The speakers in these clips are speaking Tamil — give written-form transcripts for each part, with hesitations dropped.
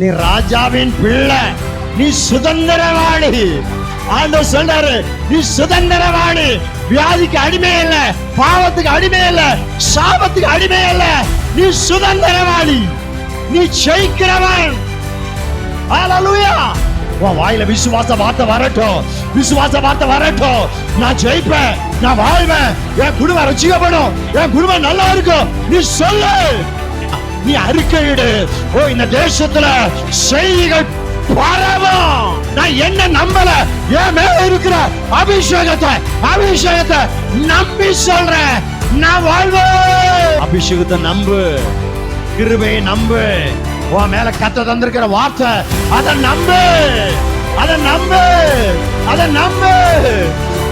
நீ ராஜாவின் பிள்ளை, நீ சுதந்திரவாளி. ஆண்டவர் சொல்றாரு, நீ சுதந்திரவாளி. வியாதிக்கு அடிமை இல்ல, பாவத்துக்கு அடிமை இல்ல, சாபத்துக்கு அடிமை இல்ல. நீ சுதந்திரவாளி, நீ ஜெயிக்கிறவன். ஹல்லேலூயா. உன் வாயில விசுவாச வார்த்தை வரட்டும், விசுவாச வார்த்தை வரட்டும். நான் ஜெயிப்பேன், நான் வாழ்வேன், என் குடும்பம் ரட்சிக்கப்படும், என் குடும்பம் நல்லா இருக்கும். நீ சொல்லு, நீ அறிக்கையிடு. ஓ, இந்த தேசத்துல செய்திகள் பரவும். நான் என்ன நம்பல, என் மேல இருக்கிற அபிஷேகத்தை நம்பி சொல்றேன். நான் வாழ்வேன். அபிஷேகத்தை நம்பு, கிருபையை நம்பு. உன் மேல கத்த தந்திருக்கிற வார்த்தை, அதை நம்பு, அதை நம்பு, அதை நம்பு.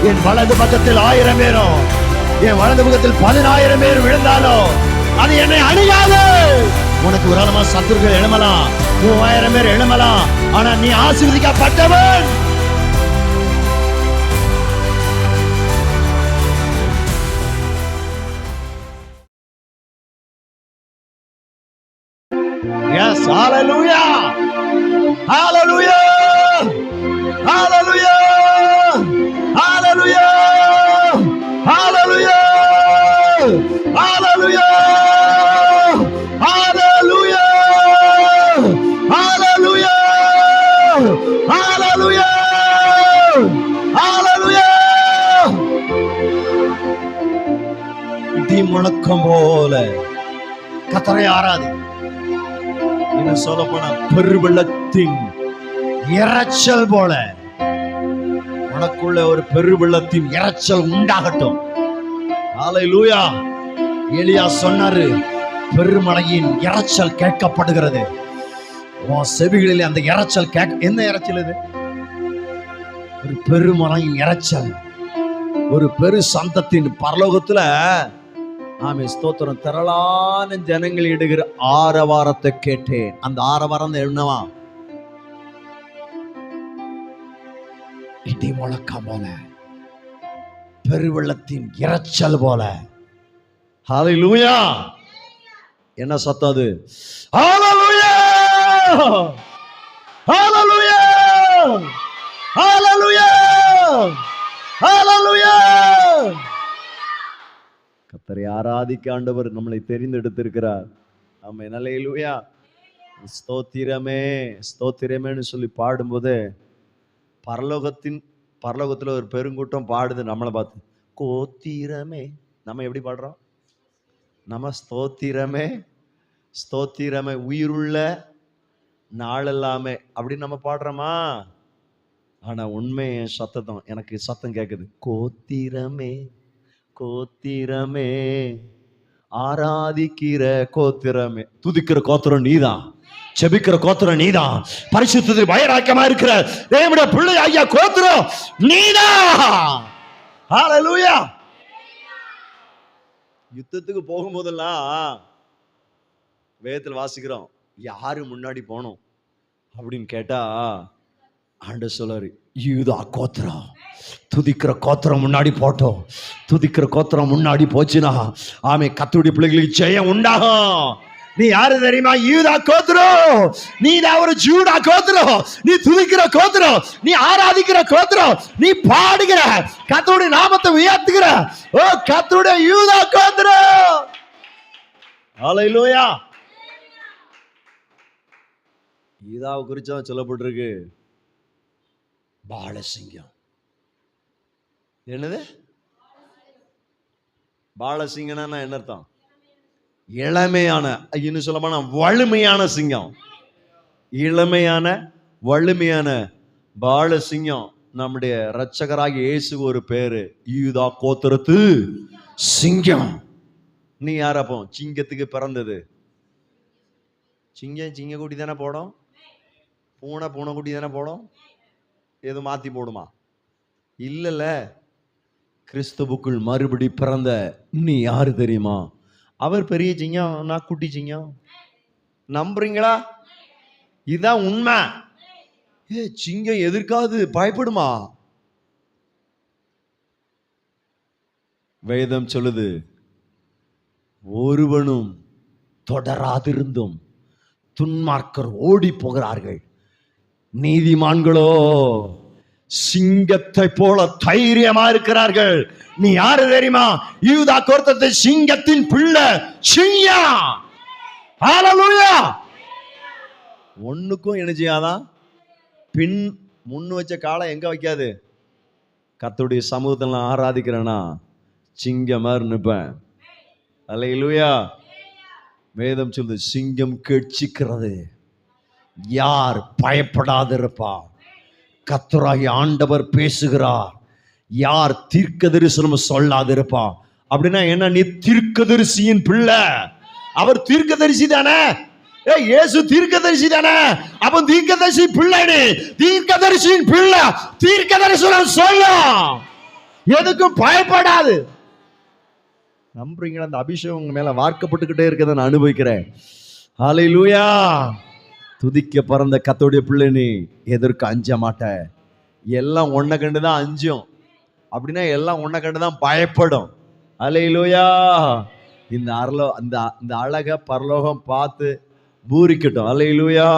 என் வலது பக்கத்தில் 1000 பேரும், என் வலது பக்கத்தில் 10,000 பேர் விழுந்தாலும் அது என்னை அணுகாது. உனக்கு விரோதமா சத்துருக்கள் எழுமலாம், 3000 பேர் எழுமலாம், ஆனா நீ ஆசீர்வதிக்கப்பட்டவன். Yes, hallelujah, hallelujah, hallelujah, hallelujah, hallelujah, hallelujah, hallelujah, hallelujah, hallelujah, hallelujah. இடி முழக்கம் போல கர்த்தரை ஆராதி. என்ன சொல்ல போனா, பெருவெள்ளத்தின் இரைச்சல் போல உனக்குள்ள ஒரு பெருவெள்ளத்தின் இரைச்சல் உண்டாகட்டும். ஹல்லேலூயா. எலியா சொன்னாரு, பெருமழையின் இரைச்சல் கேட்கப்படுகிறது. உன் செவிகளில் அந்த இரைச்சல் என்ன இரைச்சல் இது? ஒரு பெருமழையின் இரைச்சல், ஒரு பெரு சந்தத்தின் பரலோகத்துல. ஆமே, ஸ்தோத்திரம். திரளான ஜனங்கள் இடுகிற ஆரவாரத்தை கேட்டேன். அந்த ஆரவாரம் என்னவா? இடி முழக்கம் போல, பெருவெள்ளத்தின் இரைச்சல் போல. ஹல்லேலூயா. என்ன சத்தம் அது? ஹல்லேலூயா, ஹல்லேலூயா, ஹல்லேலூயா, ஹல்லேலூயா. கர்த்தரை ஆராதிக்க ஆண்டவர் நம்மளை தெரிந்தெடுத்திருக்கிறார். ஆமென். ஹல்லேலூயா. ஸ்தோத்திரமே, ஸ்தோத்திரமேன்னு சொல்லி பாடும்போது பரலோகத்துல ஒரு பெருங்கூட்டம் பாடுது நம்மளை பார்த்து. கோத்திரமே. நம்ம எப்படி பாடுறோம்? நம்ம ஸ்தோத்திரமே, ஸ்தோத்திரமே, உயிருள்ள நாளெல்லாமே அப்படின்னு நம்ம பாடுறோமா? ஆனா உண்மை என் சத்தம், எனக்கு சத்தம் கேட்குது. கோத்திரமே, கோத்திரமே, ஆராதிக்கிற கோத்திரமே. துதிக்கிற கோத்திரம் நீதான், செபிக்கிற கோத்திரம் நீதான், பரிசுத்தத்தில் வைராக்கியமா இருக்கிற தேவனுடைய பிள்ளை ஐயா கோத்திரம் நீதான். ஹல்லேலூயா. யுத்தத்துக்கு போகும்போதெல்லாம் வேதத்தில் வாசிக்கிறோம், யாரு முன்னாடி போனோம் அப்படின்னு கேட்டா ஆண்டவர் சொல்றாரு, யூதா கோத்திரம். துதிக்கிற கோத்திரம் முன்னாடி போட்டோம். துதிக்கிற கோத்திரம் முன்னாடி போச்சுனா ஆமே, கர்த்தருடைய பிள்ளைகளுக்கு ஜெயம் உண்டாகும். நீ யாரு தெரியுமா? யூதா கோத்திரம். நீ தான் ஒரு ஜூடா கோத்திரம். நீ துதிக்கிற கோத்திரம், நீ ஆராதிக்கிற கோத்திரம், நீ பாடுகிற கர்த்தருடைய நாமத்தை உயர்த்துகிற ஓ கர்த்தருடைய யூதா கோத்திரம். ஹல்லேலூயா. யூதாவை குறிச்சா சொல்லப்பட்டிருக்கு, பாலசிங்கம். என்னது பாலசிங்கம்னா என்ன அர்த்தம்? இளமையான, இன்னும் சொல்ல போனா வலிமையான சிங்கம். இளமையான வலிமையான பாலசிங்கம். நம்முடைய இரட்சகராகிய இயேசு ஒரு பேரு, யூதா கோத்திரத்து சிங்கம். நீ யாரப்போ? சிங்கத்துக்கு பிறந்தது. சிங்கம் சிங்க குட்டி தானே போடும், பூனை பூனை குட்டி தானே போடும். எது மாத்தி போடுமா? இல்லல. கிறிஸ்துவுக்குள் மறுபடி பிறந்த நீ யாரு தெரியுமா? அவர் பெரிய சிங்கம், நான் குட்டி சிங்கம். நம்புறீங்களா? இதுதான் உண்மை. சிங்கம் எதற்காவது பயப்படுமா? வேதம் சொல்லுது, ஒருவனும் தொடராதிருந்தும் துன்மார்க்கர் ஓடி போகிறார்கள். நீதிமான்களோ சிங்கத்தை போல தைரியமா இருக்கிறார்கள். நீ யாரு தெரியுமா? யூதா கோத்திரத்து சிங்கத்தின் பிள்ளை, சிங்கம். ஹல்லேலூயா. ஒண்ணுக்கும் என்ன செய்யாதான்? பின் முன்னு வச்ச காலை எங்க வைக்காது? கர்த்தருடைய சமூகத்தில் நான் ஆராதிக்கிறேன்னா சிங்கம் மாதிரி நிற்பேன். ஹல்லேலூயா. வேதம் சொல்லுது, சிங்கம் கெர்ச்சிக்கிறது, யார் பயப்படாதிருப்பா? கர்த்தராகிய ஆண்டவர் பேசுகிறார், யார் தீர்க்கதரிசனம் சொல்லாதிருப்பா? அப்படின்னா என்ன? நீ தீர்க்கதரிசியின் பிள்ளை. அவர் தீர்க்கதரிசி தானே? இயேசு தீர்க்கதரிசி தானே? அப்ப தீர்க்கதரிசி பிள்ளை. நீ தீர்க்கதரிசியின் பிள்ளை, தீர்க்கதரிசனம் சொல்லும், எதுக்கும் பயப்படாது. நம்புறீங்களா? அந்த அபிஷேகம் உங்க மேல வார்க்கப்பட்டுக்கிட்டே இருக்கிறத நான் அனுபவிக்கிறேன். ஹல்லேலூயா. துதிக்க பறந்த கர்த்தருடைய பிள்ளை, நீ எதற்கு அஞ்ச மாட்ட. எல்லாம் ஒன்ன கண்டுதான் அஞ்சும். அப்படின்னா எல்லாம் ஒன்ன கண்டுதான் பயப்படும். ஹல்லேலூயா. இந்த அழக பரலோகம் பார்த்து பூரிக்கட்டும். ஹல்லேலூயா.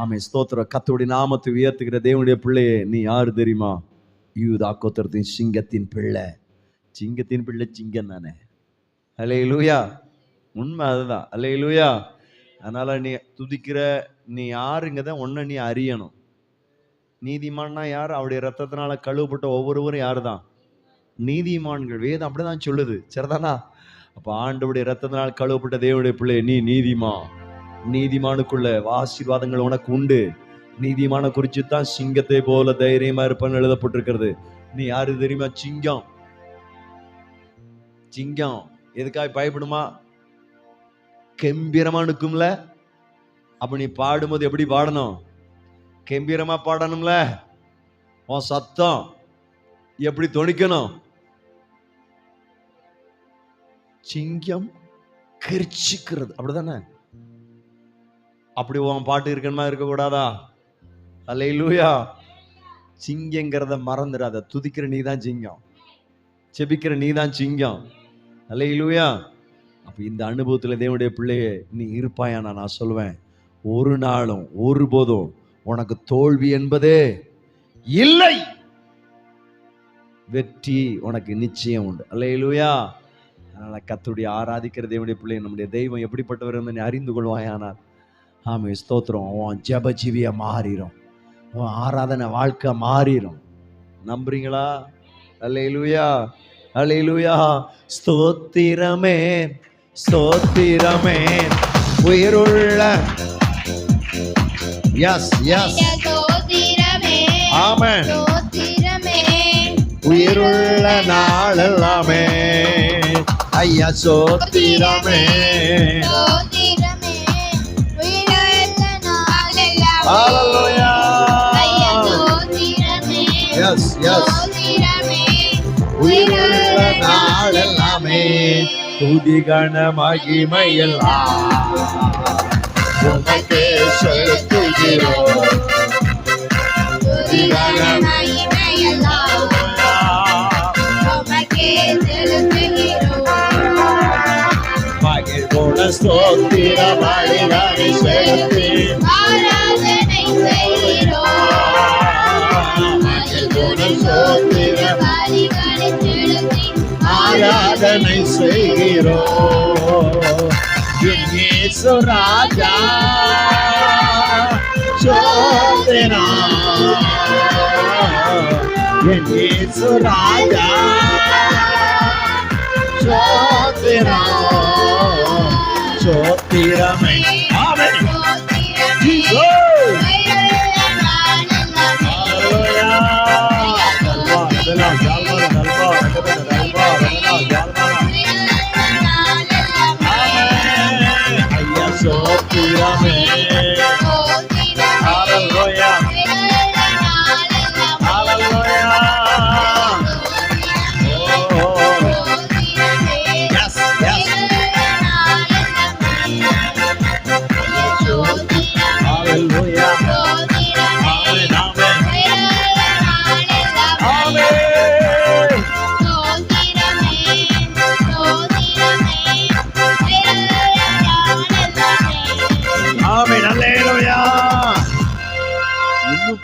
ஆமென். ஸ்தோத்திரம். கர்த்தருடைய நாமத்தை உயர்த்துகிற தேவனுடைய பிள்ளையே, நீ யாரு தெரியுமா? யூதா கோத்திரத்தின் சிங்கத்தின் பிள்ளை. சிங்கத்தின் பிள்ளை சிங்கம் தானே. ஹல்லேலூயா. உண்மை அதுதான். ஹல்லேலூயா. அதனால நீ துதிக்கிற நீ யாருங்கிறத ஒன்ன நீ அறியணும். நீதிமான்னா யார்? அவருடைய ரத்தத்தினால கழுவப்பட்ட ஒவ்வொருவரும் யாரு தான்? நீதிமான்கள். வேதம் அப்படிதான் சொல்லுது. சரிதானா? அப்ப ஆண்டவருடைய ரத்தத்தினால் கழுவப்பட்ட தேவனுடைய பிள்ளை, நீ நீதிமான். நீதிமானுக்குள்ள ஆசீர்வாதங்கள் உனக்கு உண்டு. நீதிமான குறித்து தான் சிங்கத்தை போல தைரியமா இருப்பன்னு எழுதப்பட்டிருக்கிறது. நீ யாரு தெரியுமா? சிங்கம். சிங்கம் எதுக்காக பயப்படுமா? கம்பீரமா நிற்கும்ல. அப்ப நீ பாடும்போது எப்படி பாடணும்? கம்பீரமா பாடணும்ல. உன் சத்தம் எப்படி தொனிக்கணும்? சிங்கம் கெர்ச்சிக்கிறது, அப்படிதானே? அப்படி உன் பாட்டு இருக்கணுமா? இருக்கக்கூடாதா? ஹல்லேலூயா. சிங்கங்கிறத மறந்துடாத. துதிக்கிற நீ தான் சிங்கம், செபிக்கிற நீ தான் சிங்கம். ஹல்லேலூயா. அப்ப இந்த அனுபவத்தில் தேவனுடைய பிள்ளையே நீ இருப்பாயானா நான் சொல்லுவேன், ஒரு நாளும் ஒருபோதும் உனக்கு தோல்வி என்பதே இல்லை. வெற்றி உனக்கு நிச்சயம் உண்டு. ஹல்லேலூயா. அதனால கர்த்தருடைய ஆராதிக்கிற தேவனுடைய பிள்ளை, நம்முடைய தெய்வம் எப்படிப்பட்டவர் என்று நீ அறிந்து கொள்வாயானால், ஆமே ஸ்தோத்திரம், உன் ஜெபஜீவிய மாறிடும், உன் ஆராதனை வாழ்க்கை மாறிடும். நம்புறீங்களா? ஹல்லேலூயா. ஹல்லேலூயா. ஸ்தோத்திரமே ஸ்தோத்திரமே உயிருள்ள. Yes yes. ஆமென். உயிருள்ள நாளெல்லாமே ஐயா ஸ்தோத்திரமே. ஹல்லேலூயா. Yes yes. உயிருள்ள நாளெல்லாமே துதிகன மகிமையெல்லாம் உமக்கே செலுத்துகிறோம். துதிகன மகிமையெல்லாம் உமக்கே செலுத்துகிறோம். மகிழ்வுள்ள ஸ்தோத்திர பலிகளை செலுத்தி ஆராதனை செய்கிறோம். மகிழ்வுள்ள ஸ்தோத்திர பலிகளை செலுத்தி ஆராதனை செய்கிறோம். இயேசு ராஜா ஸ்தோத்திரம். இயேசு ராஜா ஸ்தோத்திரம். ஸ்தோத்திரமே. ஆமென்.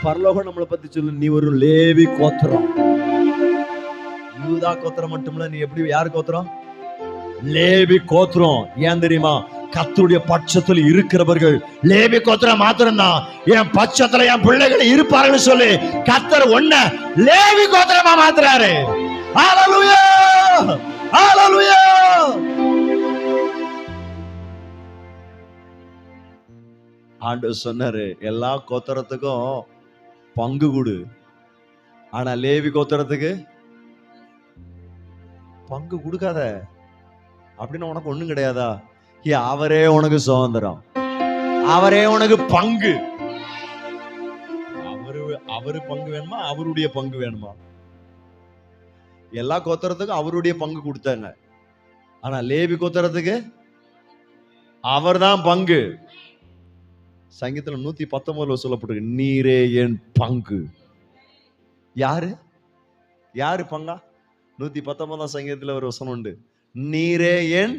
பரலோகம் நம்மளை பத்தி சொல்லு, நீ ஒரு லேவி கோத்திரம். யூதா கோத்திரம் மட்டுமில்ல, நீ எப்படி யாரு கோத்திரம்? லேவி கோத்திரம். ஏன் தெரியுமா? கர்த்தருடைய பட்சத்தில் இருக்கிறவர்கள் லேவி கோத்திரம் மாத்திரம்தான். என் பட்சத்துல என் பிள்ளைகள் இருப்பார்கள் சொல்லி கர்த்தர் ஒன்ன லேவி கோத்திரமா மாத்துறாரு. ஹல்லேலூயா, ஹல்லேலூயா. ஆண்டவர் சொன்னாரு, எல்லா கோத்திரத்துக்கும் பங்கு கொடு, ஆனா லேவி கோத்திரத்துக்கு பங்கு கொடுக்காத. அப்படின்னு உனக்கு ஒண்ணும் கிடையாதா? அவரே உனக்கு சுதந்திரம், அவரே உனக்கு பங்கு. அவரு பங்கு வேணுமா, அவருடைய பங்கு வேணுமா? எல்லா கோத்திரத்துக்கும் அவருடைய பங்கு கொடுத்தாங்க, ஆனா லேவி கோத்திரத்துக்கு அவர்தான் பங்கு. சங்கீதத்துல 119 சொல்லப்பட்டிருக்கு, நீரே என் பங்கு. யாரு யாரு பங்கா? 119 சங்கீதத்துல ஒரு வசனம் உண்டு, நீரே என்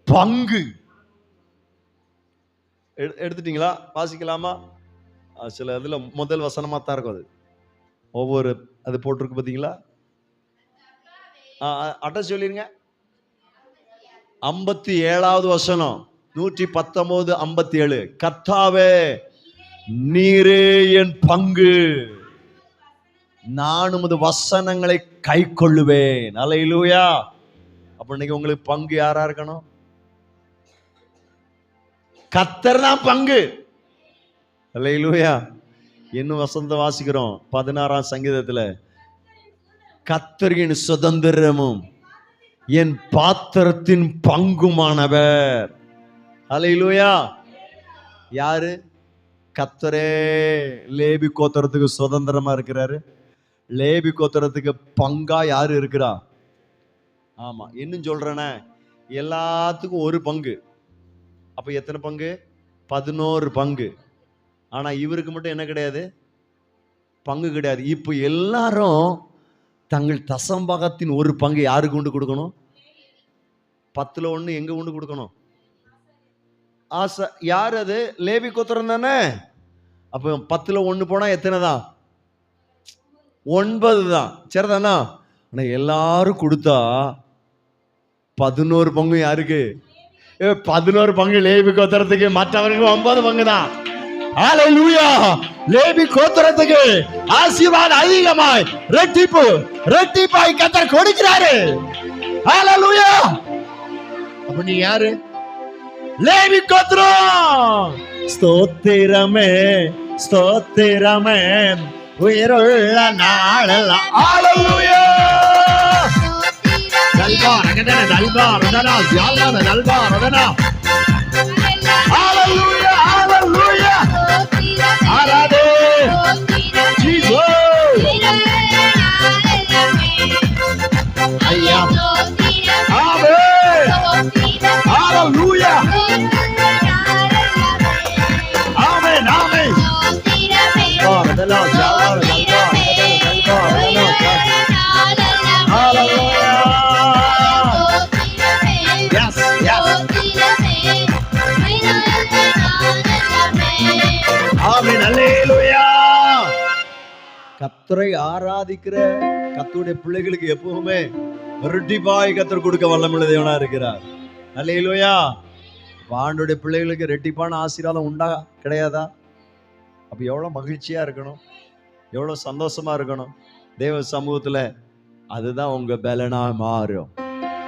பங்கு. எடுத்துட்டீங்களா? வாசிக்கலாமா? சில இதுல முதல் வசனமா தான் இருக்கும், அது ஒவ்வொரு அது போட்டிருக்கு பாத்தீங்களா? அட்ரஸ் சொல்லிருங்க. 57வது வசனம், 119:57. கர்த்தாவே நீரே என் பங்கு, நான் உமது வசனங்களை கை கொள்ளுவேன். அல்லேலூயா. அப்ப இன்னைக்கு உங்களுக்கு பங்கு யாரா இருக்கணும்? கர்த்தர் தான் பங்கு. அல்லேலூயா. இன்னும் வசந்த வாசிக்கிறோம் 16ஆம் சங்கீதத்துல, கர்த்தரின் சுதந்திரமும் என் பாத்திரத்தின் பங்குமானவர். அல்லேலூயா. யாரு? கர்த்தரே லேவி கோத்திரத்துக்கு சுதந்திரமா இருக்கிறாரு. லேவி கோத்திரத்துக்கு பங்கா யாரு இருக்கிறா? ஆமா, இன்னும் சொல்றேனே, எல்லாத்துக்கும் ஒரு பங்கு. அப்ப எத்தனை பங்கு? 11 பங்கு. ஆனா இவருக்கு மட்டும் என்ன கிடையாது? பங்கு கிடையாது. இப்ப எல்லாரும் தங்கள் தசம்பாகத்தின் ஒரு பங்கு யாருக்கு கொண்டு கொடுக்கணும்? 10ல் 1 எங்க கொண்டு கொடுக்கணும்? ஆசை. யார் அது? லேவி கோத்திரம் தானே. அப்ப 10ல் 1 போனா எத்தனை தான்? 9 தான். சரிதானா? ஆனா எல்லாரும் கொடுத்தா 11 பங்கு யாருக்கு? 11 பங்கு லேவி கோத்திரத்துக்கு, மற்றவர்களுக்கு 9 பங்கு தான். ஹல்லேலூயா. லேவி கோத்திரத்துக்கு ஆசீர்வாதம் அதிகமாய் ரெட்டிப்பு ரெட்டிப்பாய் கர்த்தர் கொடுக்கிறாரு. ஹல்லேலூயா. அப்ப நீ யாரு? லேவி கோத்திரம். ஸ்தோத்திரமே ஸ்தோத்திரமே உயிருள்ள நாளெல்லாம். ஹல்லேலூயா. நல்வா ரகதன நல்வா ரதனா ஜாலான நல்வா ரதனா. ஹல்லேலூயா, ஹல்லேலூயா. ஆராதே ஜீசஸ். ஐயா ஆமென். ஹல்லேலூயா. ஆமென், ஆமென். ரதனா ஜாலான நல்வா ரதனா நல்வா ரதனா. ஹல்லேலூயா. ஆமென், அல்லேலூயா. கர்த்தரை ஆராதிக்கிற கர்த்தருடைய பிள்ளைகளுக்கு எப்பவுமே ரெட்டிப்பாய் கர்த்தர் கொடுக்க வல்லமையுள்ள தேவனா இருக்கிறார். அல்லேலூயா. ஆண்டவருடைய பிள்ளைகளுக்கு ரெட்டிப்பான ஆசீர்வாதம் உண்டா கிடையாதா? அப்ப எவ்வளவு மகிழ்ச்சியா இருக்கணும், எவ்வளவு சந்தோஷமா இருக்கணும் தேவ சமூகத்துல. அதுதான் உங்க பலனா மாறும்.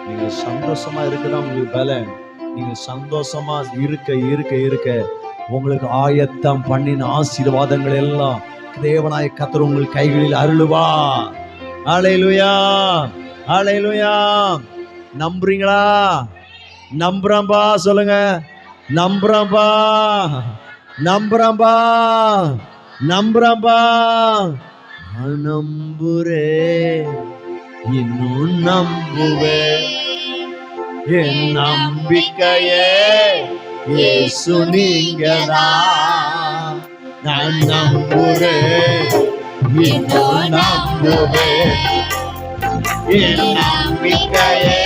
நீங்க சந்தோஷமா இருக்குதான் உங்களுக்கு பலன். நீங்க சந்தோஷமா இருக்க இருக்க இருக்க உங்களுக்கு ஆயத்தம் பண்ணின ஆசீர்வாதங்கள் எல்லாம் தேவனாய கர்த்தர் உங்கள் கைகளில் அருளுவார். ஹல்லேலூயா, ஹல்லேலூயா. நம்புறீங்களா? நம்புறம்பா சொல்லுங்க. நம்புறம்பா, நம்புறம்பா, நம்புறம்பா. நம்புறே, இன்னும் நம்புவே. என் நம்பிக்கையே இயேசு நீங்கதான். நான் நம்புறேன், இன்னும் நம்புவேன். என் நம்பிக்கையே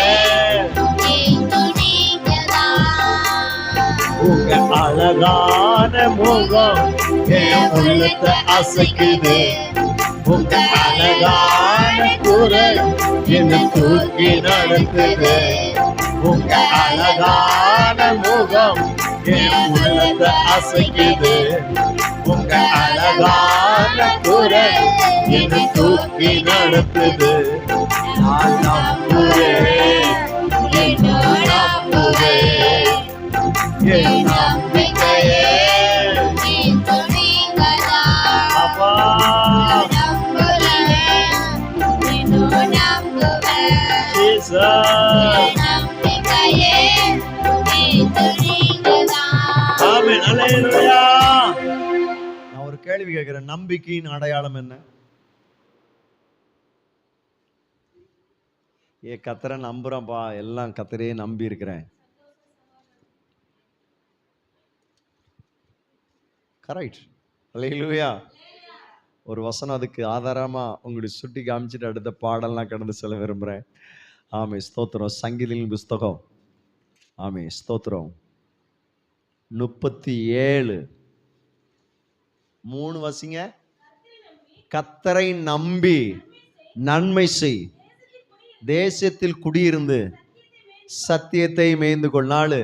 உங்க அழகான முகம் என் உள்ளத்தை அசைக்குது. உங்க அழகான குரல் என்னை தூக்கி நடத்துது. உங்க அழகான முகம் என் உள்ளத்தை அசைக்குது. உங்க அழகான குரல் என்னை தூக்கி நடத்துது. நான் நம்புவேன், நம்புவேன், என் நம்பிக்கையே அப்பா. நான் ஒரு கேள்வி கேட்கிறேன், நம்பிக்கையின் அடையாளம் என்ன? கத்தரை நம்புறேன்ப்பா, எல்லாம் கத்தரையே நம்பி இருக்கிறேன். கரெக்ட். அல்லேலூயா. ஒரு வசனம் அதுக்கு ஆதாரமா உங்களுடைய சுட்டி காமிச்சிட்டு அடுத்த பாடல்லாம் கடந்து செல்ல விரும்புகிறேன். ஆமே ஸ்தோத்திரம். சங்கீதங்களின் புஸ்தகம், ஆமே ஸ்தோத்திரம், 37:3 வசிங்க. கத்தரை நம்பி நன்மை செய், தேசத்தில் குடியிருந்து சத்தியத்தை மேய்ந்து கொள்ளாள்.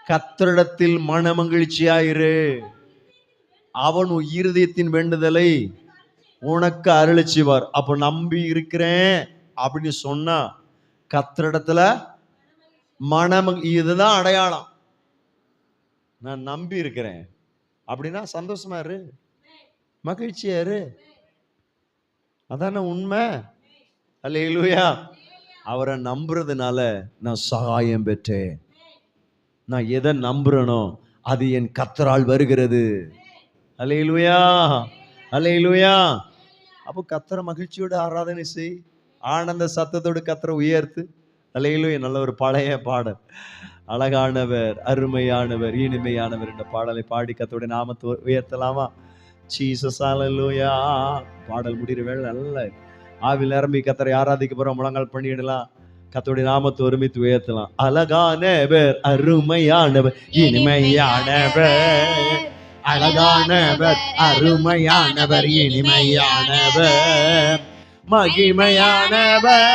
கத்தரிடத்தில் மனமகிழ்ச்சியாயிரு, அவன் இருதயத்தின் வேண்டுதலை உனக்கு அருளிச்சுவார். அப்போ நம்பி இருக்கிறேன் அப்படின்னு சொன்னா கத்தரிடத்துல இதுதான் அடையாளம். நான் நம்பி இருக்கிறேன் அப்படின்னா சந்தோஷமா இரு, மகிழ்ச்சியா இரு, அதான உண்மை. அல்லேலூயா. அவரை நம்புறதுனால நான் சகாயம் பெற்றேன். நான் எதை நம்புறேனோ அது என் கத்தரால் வருகிறது. அல்லேலூயா, அல்லேலூயா. அப்போ கத்தரை மகிழ்ச்சியோட ஆராதனை செய், ஆனந்த சத்தத்தோடு கத்தரை உயர்த்து. அல்லேலூயா. நல்ல ஒரு பழைய பாடல், அழகானவர், அருமையானவர், இனிமையானவர் என்ற பாடலை பாடி கத்தருடைய நாமத்தை உயர்த்தலாமா? ஜீசஸ் அல்லேலூயா. பாடல் முடிகிற வேலை நல்ல ஆவில் நிரம்பி கத்தரை ஆராதிக்க போறோம். முழங்கால் பண்ணிடலாம், கத்தருடைய நாமத்தை ஒருமித்து உயர்த்தலாம். அழகானவர், அருமையானவர், இனிமையானவர், அழகானவர், அருமையானவர், இனிமையானவர், மகிமையானவர்,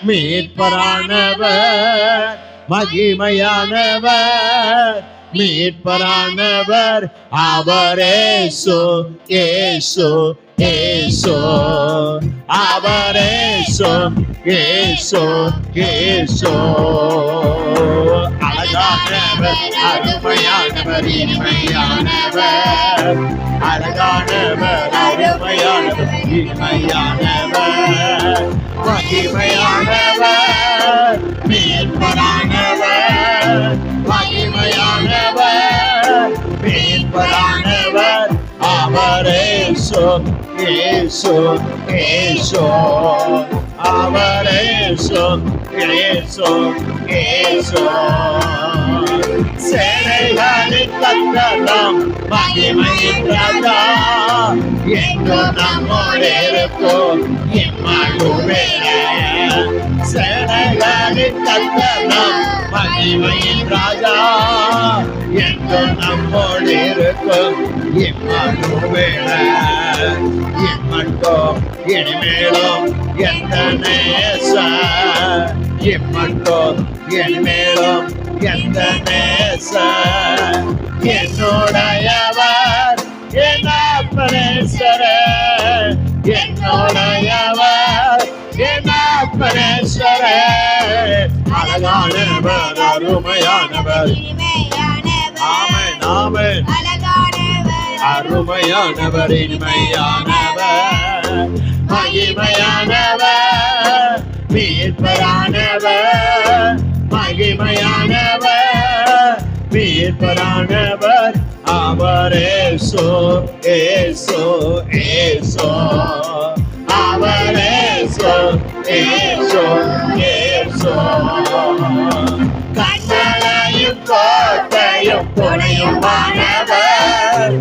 மீட்பரானவர், மகிமையானவர், மீட்பரானவர், அவரேசு, ஏசு, ஏசு, அவரேசு, ஏசு, ஏசு. அழகானவர், அருமையானவர், இனிமையானவர், அழகானவர், அருமையானவர், இனிமையானவர், மகிமையானவர், மீட்பரானவர், மகிமையானவர், மீட்பரானவர், அவரேசு, ஏசு, ஏசு, அவரேசு, ஏசு, ஏசு. சேனைகளின் கர்த்தர் மகிமையின் ராஜா, எங்கும் நம்மோடு இருக்கும் இம்மானுவேலே. சேனைகளின் கர்த்தர் மகிமையின் ராஜா, எங்கும் நம்மோடு இருக்கும் இம்மானுவேலே. இம்மட்டும் இனிமேலும் எந்த நேசர், இம்மட்டும் இனிமேலும் எந்த நேசர், என்னுடையவர் என் அப்பனேஸ்வரே, என்னுடையவர் என் அப்பனேஸ்வரே. அழகானவர், அருமையானவர், ஆமென், ஆமென், அருமையானவர், இனிமையானவர், மகிமையானவர், மீட்பரானவர், மகிமையானவர், மீட்பரானவர், அவரேசு, ஏசு, ஏசு, அவரேசு, ஏசு, ஏசு. கண்ணனையும் கோட்டையும் துணையுமானவர்,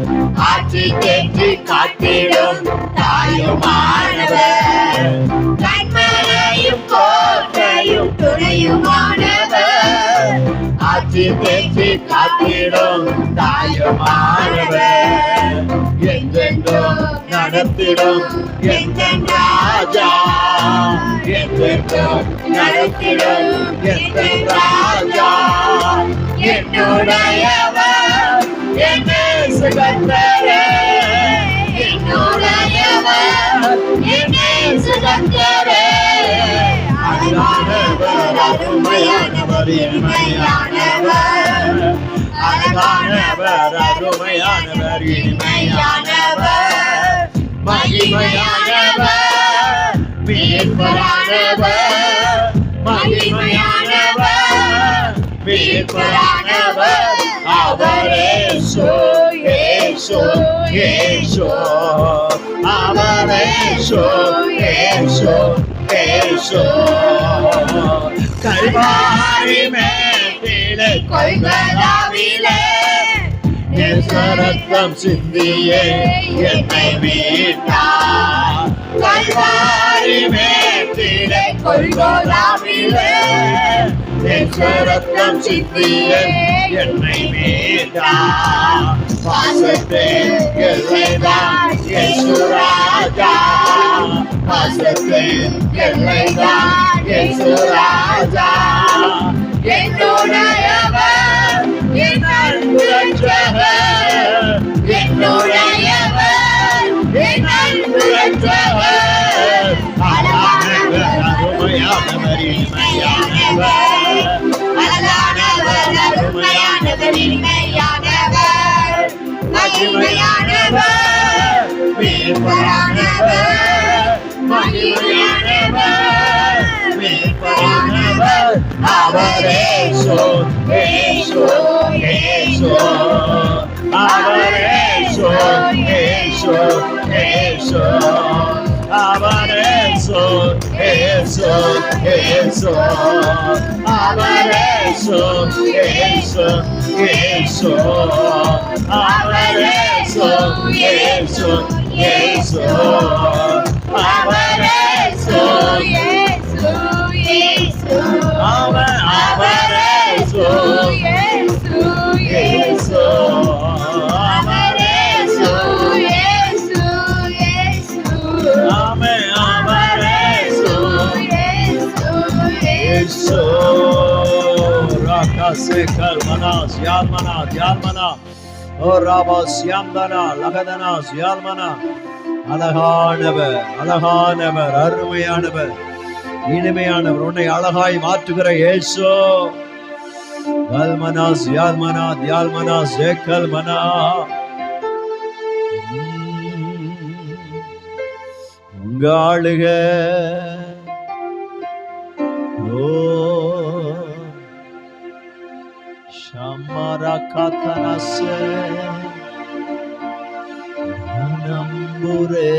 ஆட்சி தேற்றி காட்டிடும் தாயுமானவர். கண்மலையும் கோட்டையும் துணையுமானவர், ஆட்சி தேற்றி காத்திடும் தாயமானவர், என்றென்றும் நடத்திடும் எங்கள் ராஜா, என்றென்றும் நடத்திடும் எங்கள் ராஜா. என்னுடையவர் என்னை சுகந்தரே, என்னுடையவர் என்னை சுகந்தரே. அழகானவர், அருமையானவர், இனிமையானவர், அழகானவர், அருமையானவர், இனிமையானவர், மகிமையானவர், மீட்பரானவர், மகிமையானவர், மீட்பரானவர். அவரே இயேசு, இயேசு, இயேசு, அவரே இயேசு, இயேசு, இயேசு. கல்வாரி மேட்டிலே கொல்கதாவிலே ரத்தம் சிந்தியே என்னை மீட்டார். கல்வாரி மேட்டிலே கொல்கதாவிலே ரத்தம் சிந்தியே என்னை மீட்டார். பாசத்தின் எல்லைதான் இயேசு ராஜா, பாசத்தின் எல்லைதான் இயேசு ராஜா. என்னுடையவர் என் அன்பு ரட்சகர், என்னுடையவர் என் அன்பு ரட்சகர். அழகானவர், அருமையானவர், இனிமையானவர், அழகானவர், அருமையானவர், இனிமையானவர், மகிமையானவர், மீட்பரானவர், மகிமையானவர், மீட்பரானவர். அவரே இயேசு, இயேசு, இயேசு, அவரே இயேசு, இயேசு, இயேசு, அவரே இயேசு, இயேசு, இயேசு, அவரே இயேசு, இயேசு, இயேசு, அவரே இயேசு, இயேசு, இயேசு, அவரே இயேசு, இயேசு, இயேசு, அவரே இயேசு, இயேசு, இயேசு, அவரே இயேசு, இயேசு, இயேசு, அவரே இயேசு, இயேசு. ராகாசே கல்மனா சியால்மனா தியால்மனா ஓ ராபா சியாம்தனா லகதனா சியால்மனா. அழகானவர், அழகானவர், அருமையானவர், இனிமையானவர், உன்னை அழகாய் மாற்றுகிற இயேசு. கல்மனா சியால்மனா தியால்மனா சேக்கல்மனா. உங்க ஆளுக ஓ ஷமரா கதனசே நம்புரே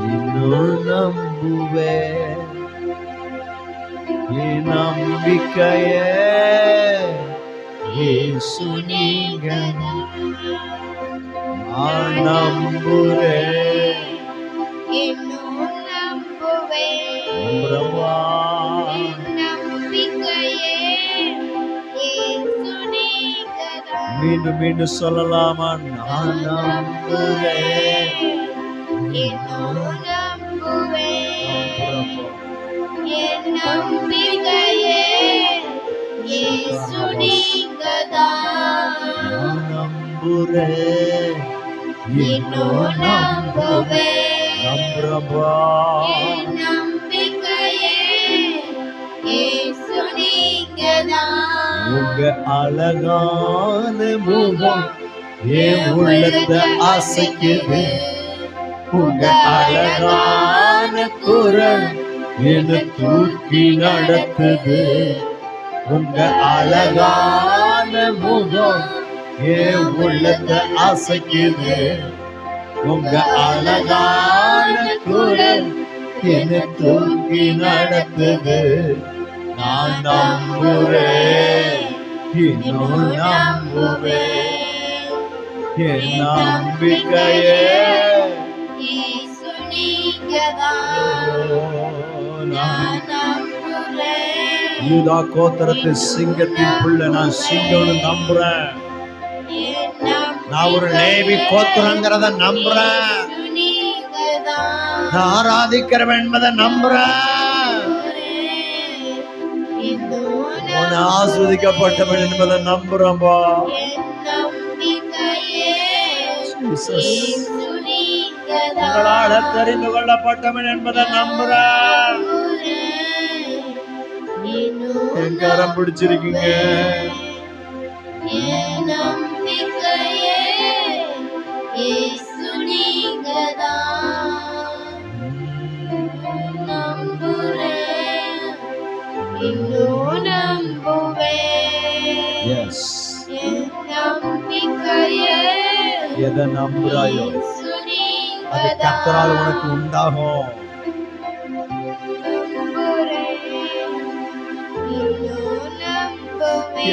இன்னும் நம்புவே. என் நம்பிக்கையே இயேசு நீங்க, நான் நம்புறேன், இன்னும் நம்புவேன். பிரபா என் நம்பிக்கையே இயேசு நீங்கதான். மீண்டும் மீண்டும் சொல்லலாமா? நான் நம்புறேன், இன்னும் நம்புவேன். என் நம்பிக்கையே இயேசு நீங்கதான். நான் நம்புறேன், இன்னும் நம்புவேன். பிரபா என் நம்பிக்கையே இயேசு நீங்கதான். உங்க அழகான முகம் என் உள்ளத்தை அசைக்குது. உங்க அழகான குரல் என்னை தூக்கி நடத்துது. உங்க அழகான முகம் என் உள்ளத்தை அசைக்குது. உங்க அழகான குரல் என்னை தூக்கி நடத்துது. நான் நம்புறேன், இன்னும் நம்புவேன். என் நம்பிக்கையே இயேசு நீங்கதான். நான் நம்புறேன், யூதா கோத்திரத்து சிங்கத்தின் புள்ள நான் சிங்கம்னு நம்புறேன். நான் ஒரு லேவி கோத்திரங்கிறத நம்புறேன். நான் ஆராதிக்கிறவன் என்பதை நம்புறேன். உன்னை ஆஸ்வதிக்கப்பட்டவன் என்பதை நம்புறேன்பா. உங்களால தெரிந்து கொள்ளப்பட்டவன் என்பதை நம்புறேன். என் கரம் பிடிச்சிருக்கீங்க. எதை நம்புறாயோ அது கர்த்தரால் உனக்கு உண்டாகும்.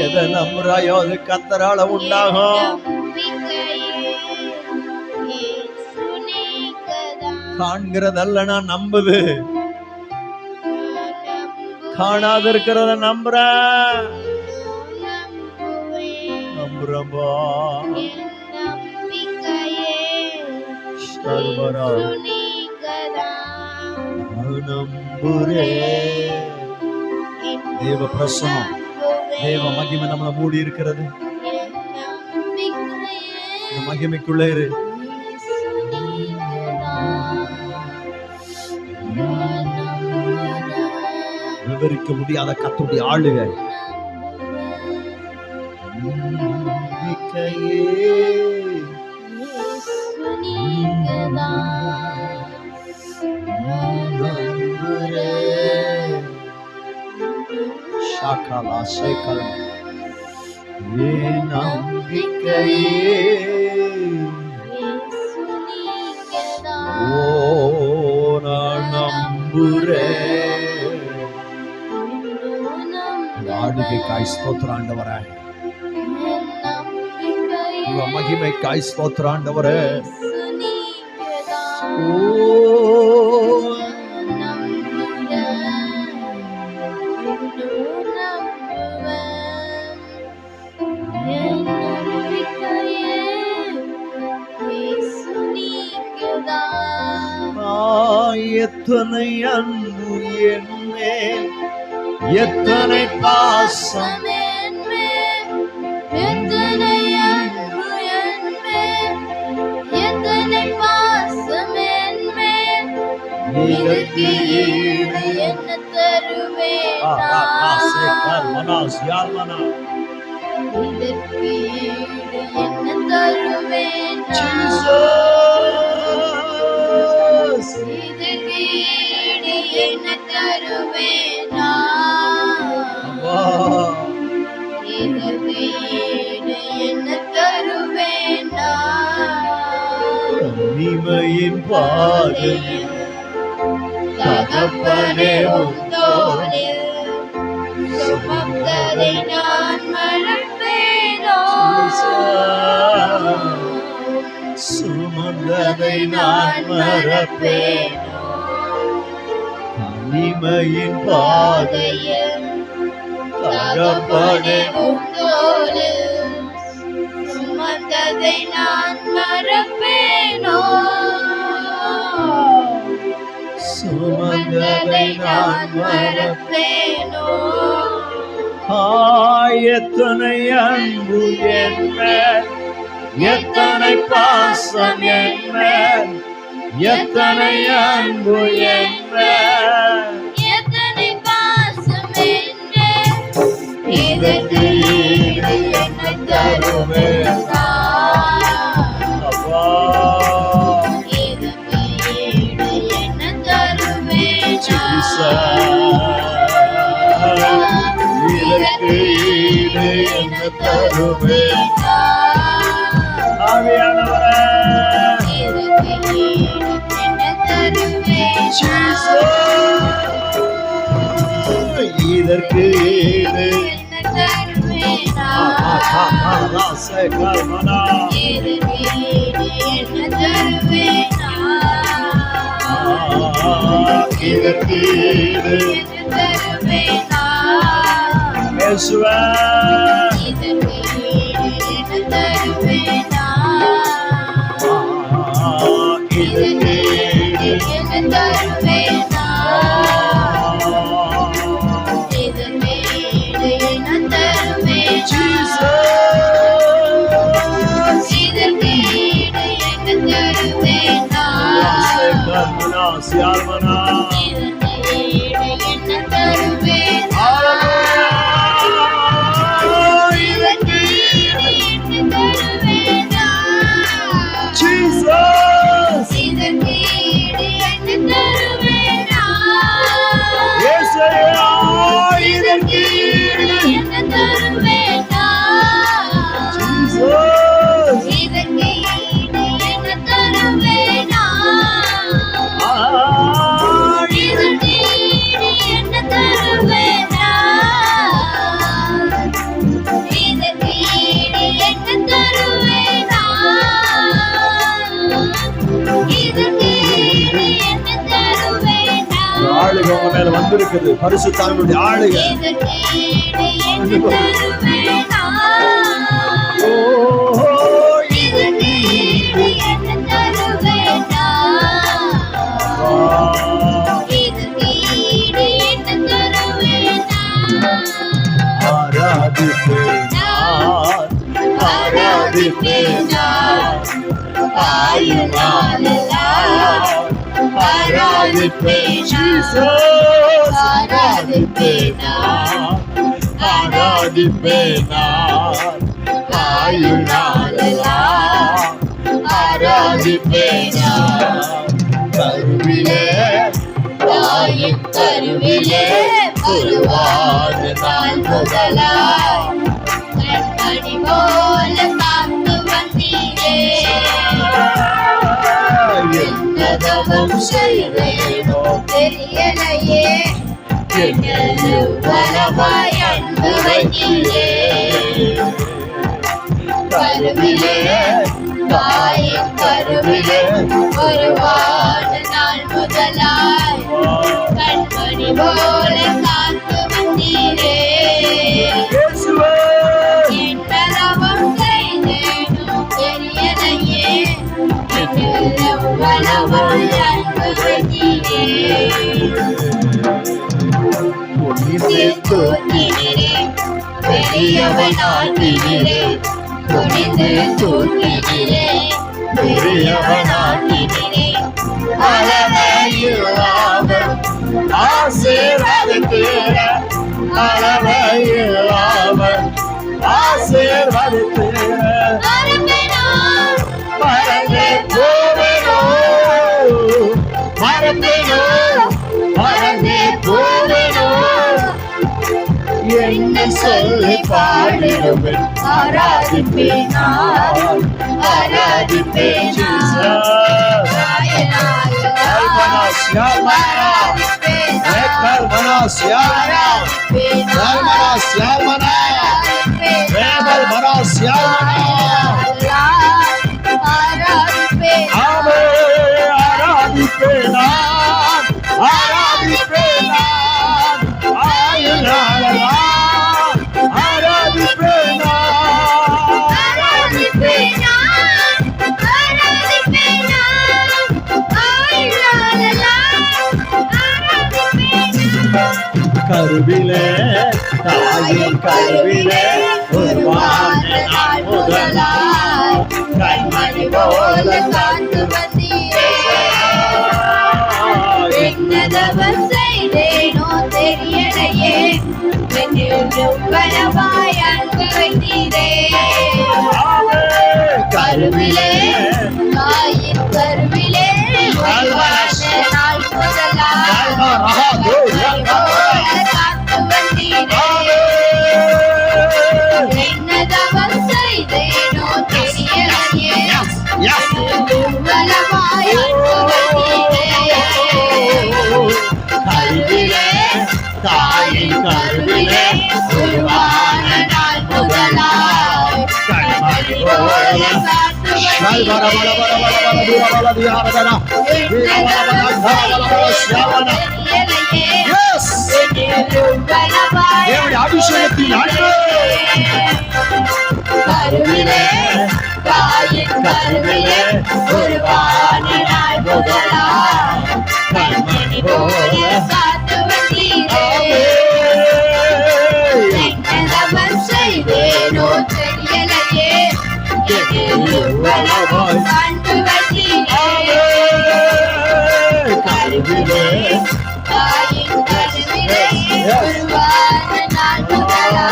எதை நம்புறாயோ அது கர்த்தரால உண்டாகும். காண்கிறதல்ல நான் நம்புது, காணாத இருக்கிறத நம்புறேன். நம்புறம்பா. தேவ பிரசனம், தேவ மகிமை நம்மளை மூடி இருக்கிறது. இந்த மகிமைக்குள்ளே இரு. விவரிக்க முடியாத கர்த்தருடைய ஆளுகை. ஷாகாலா சேகலா நம்பிக்கையே. ஓ நான் நம்புறேன். ஆளுகைக்காய் ஸ்தோத்திரம் ஆண்டவரே. உங்க மகிமைக்காய் ஸ்தோத்திரம் ஆண்டவரே. எத்தனை அன்பு என் மேல், எத்தனை பாசம், எத்தனை அன்பு என் மேல், எத்தனை பாசம் என் மேல். இதற்கு ஈடு என்ன தருவேன் நான்? இதற்கு ஈடு என்ன தருவேன் நான்? இதற்கு ஈடு என்ன தருவேன் நான்? இதற்கு ஈடு என்ன தருவேன் நான்? மகிமையின் பாதையில் தகப்பனே உன் தோளில் சுமந்ததை நான் மறப்பேனோ? சுமந்ததை நான் மறப்பேனோ? மகிமையின் பாதையில் தகப்பனே உன் தோளில் சுமந்ததை நான் மறப்பேனோ? சுமந்ததை நான் மறப்பேனோ? எத்தனை அன்பு என் மேல், எத்தனை பாசம் என் மேல், எத்தனை அன்பு என் மேல், எத்தனை பாசம் என் மேல். இதற்கு ஈடு என்ன தருவேன் நான்? அப்பா. இதற்கு ஈடு என்ன தருவேன் நான்? இதற்கு ஈடு என்ன தருவேன் நான்? ஆவியானவரே. இதற்கு ஈடு என்ன தருவேன் நான்? இதற்கு ஈடு என்ன தருவேன் நான்? இதற்கு ஈடு என்ன தருவேன் நான்? இதற்கு ஈடு என்ன தருவேன் நான்? இயேசுவே இதற்கு ஈடு என்ன தருவேன் நான்? இதற்கு இதற்கு ஈடு என்ன தருவேன் நான்? இதற்கு ஈடு என்ன தருவேன் நான்? இதற்கு ஈடு என்ன தருவேன் நான்? சியால்மனா இதற்கு ஈடு என்ன தருவேன் நான்? இதற்கு ஈடு என்ன தருவேன் நான்? Jesus இதற்கு ஈடு என்ன தருவேன் நான்? இயேசுவே இதற்கு என்ன தருவேன் நான்? Jesus இதற்கு ஈடு என்ன தருவேன் நான்? இதற்கு ஈடு என்ன தருவேன் நான்? இதற்கு ஈடு என்ன தருவேன் நான்? இதற்கு ஈடு என்ன தருவேன் நான்? ஆளுகை உங்க மேல வந்திருக்குது பரிசுத்தாவினுடைய ஆளுகை இதற்கு ஈடு என்ன தருவேன் நான்? ஓ இதற்கு ஈடு என்ன தருவேன் நான்? இதற்கு ஈடு என்ன தருவேன் நான்? ஆராதிப்பேன் ஆராதிப்பேன் நான். ஆயுளாலெல்லாம் ஆராதிப்பேன் நான். ஆராதிப்பேன் நான். ஆராதிப்பேன் ஆயுளாலெல்லாம் ஆராதிப்பேன் நான். கருவிலே தாயின் கருவிலே உருவான நாள் முதலாய் கண்மணி போல காத்து வந்தீரே. என்ன தவம் செய்தேனோ தெரியலையே, என்னில் பலமாய் அன்பு வைத்தீரே. கருவிலே தாயின் கருவிலே உருவான நாள் முதலாய் கண்மணி போல காத்து வந்தீரே. இயேசுவே என்ன தவம் செய்தேனோ தெரியலையே, என்னில் பலமாய் அன்பு வைத்தீரே. துதித்து தூக்கினீரே, பெரியவனாக்கினீரே. துதித்து தூக்கினீரே, பெரியவனாக்கினீரே. அளவையில்லாமல் ஆசீர்வதித்தீர அளவையில்லாமல் ஆசீர்வதித்தீர மறப்பேனா, மறந்தே போவேனோ மறந்தேனோ மறந்தே போவேனோ என்ன சொல்லி பாடிடுவேன் ஆராதிப்பேன் நான், ஆராதிப்பேன் நான். கருவிலே தாயின் கருவிலே உருவான நாள் முதலாய் கண்மணி போல காத்து வந்தீரே. என்னதவம் செய்தேனோ தெரியலையே, என்னில் பலமாய் அன்பு வைத்தீரே. கருவிலே தாயின் கருவிலே உருவான நாள் முதலாய் கண்மணி போல காத்து வந்தீரே. என்னதவம் செய்தேனோ தெரியலையே, பலமாய் அன்பு வைத்தீரே. கருவிலே தாயின் கருவிலே உருவான நாள் முதலாய் கண்மணி போல காத்து வந்தீரே. Yes! தேவனுடைய அபிஷேகத்தின் அன்பு கருவிலே தாயின் கருவிலே உருவான நாள் முதலா கண்மணி போல காத்து வந்தீரே என்னவன் செய்தேனோ தெரியலையே எவ்வளவாய் கண்டு வந்தீரே கருவிலே தாயின் கருவிலே உருவான நாள் முதலா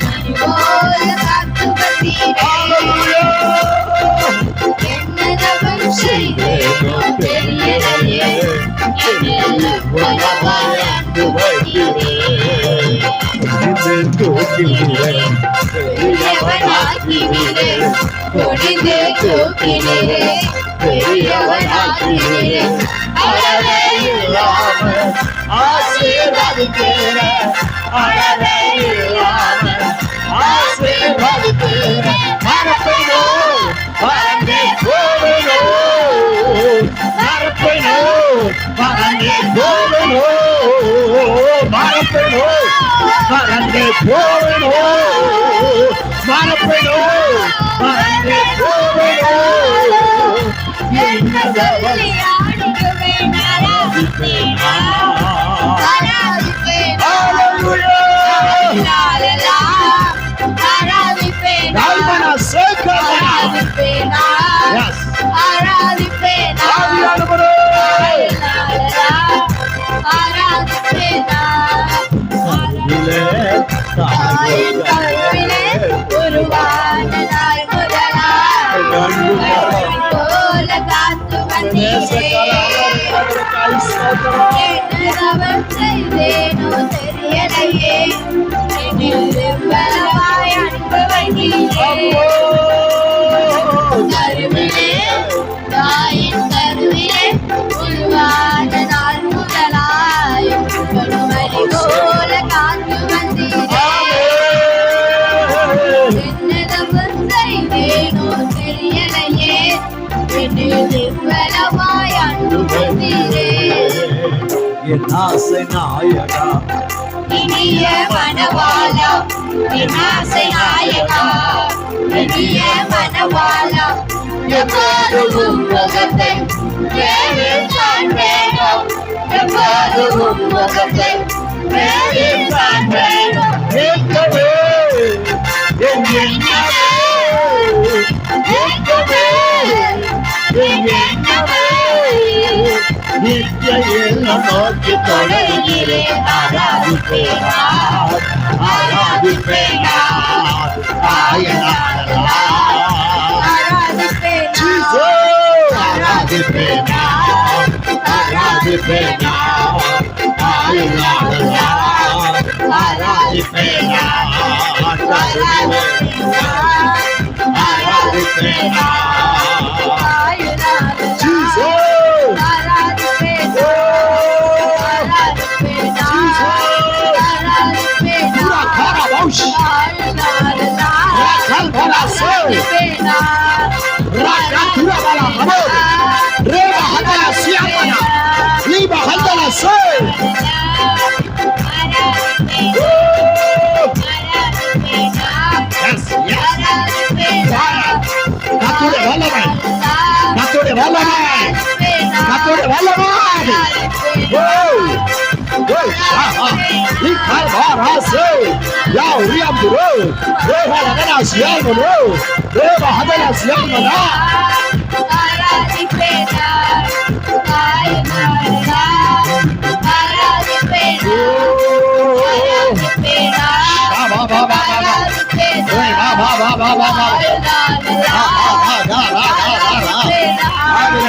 கண்மணி போல காத்து வந்தீரே என்னவன் செய்தேனோ தெரியலையே எவ்வளவாய் கண்டு வந்தீரே பெரியவனாக்கினீரே கொடிந்து தூக்கினீரே பெரியவனாக்கினீரே அளவே இல்லாமல் ஆசீர்வதித்தீரே அளவே இல்லாமல் ஆசீர்வதித்தீரே மறப்பைனோ மறந்தே போவனோ மறப்பைனோ மறந்தே போவனோ மறப்பைனோ மறந்தே போவனோ மறப்பைனோ மறந்தே போவனோ என்ன சொல்லி ஆடுவேன் ஆராதிப்பேன் ஆராதிப்பேன் ஆராதிப்பேன் Dalmana Sekana. ஆராதிப்பேன் Yes. ஆராதிப்பேன் ஆவியானவரே. ஆராதிப்பேன் தாயின் கருவிலே உருவான நாள் முதலா கண்மணி போல காத்து வந்தீரே என்னவன் செய்தேனோ தெரியலையே என்னில் எவ்வளவாய் அன்பு வைத்தீரே கருவிலே தாயின் கருவிலே உருவான நாள் முதலாய் கண்மணி போல காத்து வந்தீரே என்னதவன் செய்தேனோ தெரியலையே என்னில் எவ்வளவாய் அன்பு வைத்தீரே என் ஆசை நாயகா இனிய மனவாளா என் ஆசை நாயகா இனிய மனவாளா எப்போதும் முகத்தை நேரில் காண்பேனோ எப்போதும் முகத்தை நேரில் காண்பேனோ கேட்கவே என் எண்ணமே கேட்கவே என் எண்ணமே நித்திய எண்ணம் நோக்கி தொடர்கிறேன் ஆராதிப்பேனா ஆராதிப்பேனா ஆயனாரா ஆராதிப்பேனா ஆராதிப்பேனா ஆயனாரா ஆராதிப்பேனா ஆராதிப்பேனா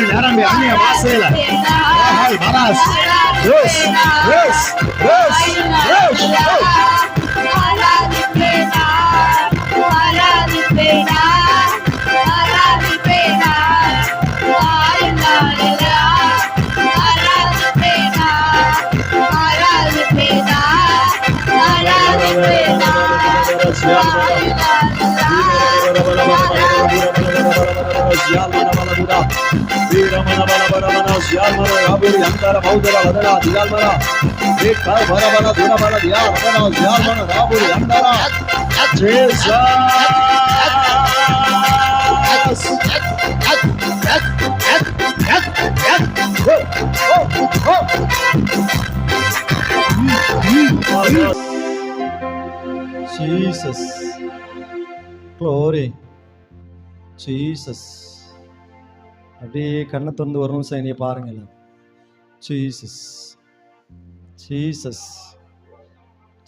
நிரம்பி அந்நிய வாசையில Hallelujah. Jesus, glory, Jesus. அப்படியே கண்ணை திறந்து ஒரு நிமிஷம் என்னைய பாருங்க. Jesus, Jesus,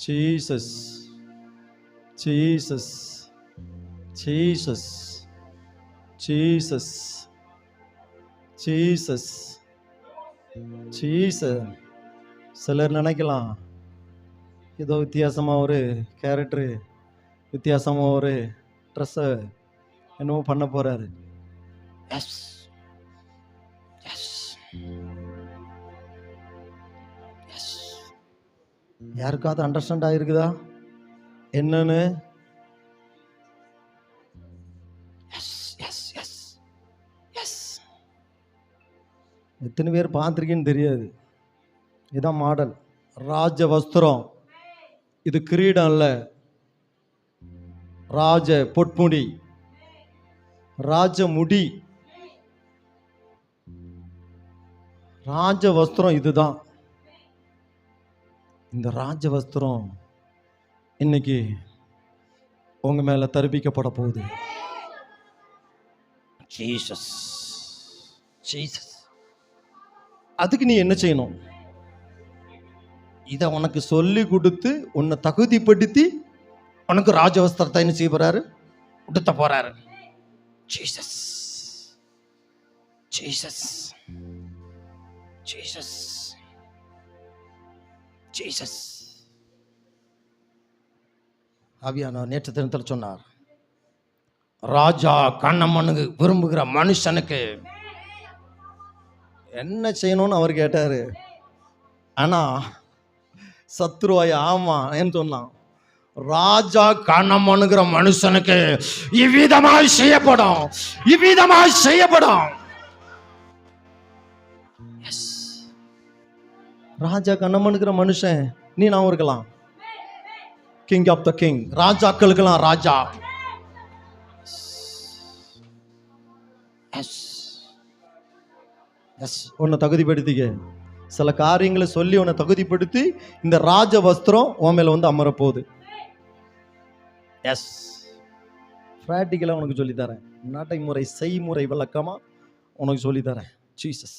Jesus, Jesus, Jesus, Jesus, Jesus, Jesus. சிலர் நினைக்கலாம் ஏதோ வித்தியாசமாக ஒரு கேரக்டரு, வித்தியாசமாக ஒரு ட்ரெஸ்ஸை என்னவோ பண்ண போகிறாரு. Yes yes yes. யாருக்காவது அண்டர்ஸ்டாண்ட் ஆகிருக்குதா என்னன்னு? Yes yes yes yes. எத்தனை பேர் பார்த்துருக்கேன்னு தெரியாது. இதான் மாடல். ராஜ வஸ்திரம், இது கிரீடம் அல்ல, ராஜ பொட்முடி, ராஜ முடி, ராஜ வஸ்திரம் இதுதான். இந்த ராஜ வஸ்திரம் இன்னைக்கு உங்க மேல தரிப்பிக்கப்பட போகுது. Jesus Jesus. அதுக்கு நீ என்ன செய்யணும்? இதை உனக்கு சொல்லி கொடுத்து உன்னை தகுதிப்படுத்தி உனக்கு ராஜவஸ்திரத்தை என்ன செய்ய போறாரு? உடுத்த போறாரு. Jesus Jesus Jesus Jesus. ஆவியானவர் நேற்று தினத்தில் சொன்னார், ராஜா கண்ணம்மனுக்கு விரும்புகிற மனுஷனுக்கு என்ன செய்யணும்னு அவர் கேட்டாரு. ஆனா சத்ருவாய் ஆமா என்று சொன்னான். ராஜா கண்ணம்மனுங்கிற மனுஷனுக்கு இவ்விதமாய் செய்யப்படும், இவ்விதமாய் செய்யப்படும். ராஜா கண்ணம்மனுங்கிற மனுஷன் நீ நான் இருக்கலாம். கிங் ஆஃப் த கிங், ராஜாக்களுக்கெல்லாம் ராஜா. உன்னை தகுதிப்படுத்திக்க. சில காரியங்களை சொல்லி உன்னை தகுதிப்படுத்தி இந்த ராஜ வஸ்திரம் உன் மேல வந்து அமரப்போகுது. எஸ், பிராக்டிக்கலா உனக்கு சொல்லித்தரேன். நடைமுறை செய்முறை விளக்கமா உனக்கு சொல்லித்தரேன். ஜீசஸ்.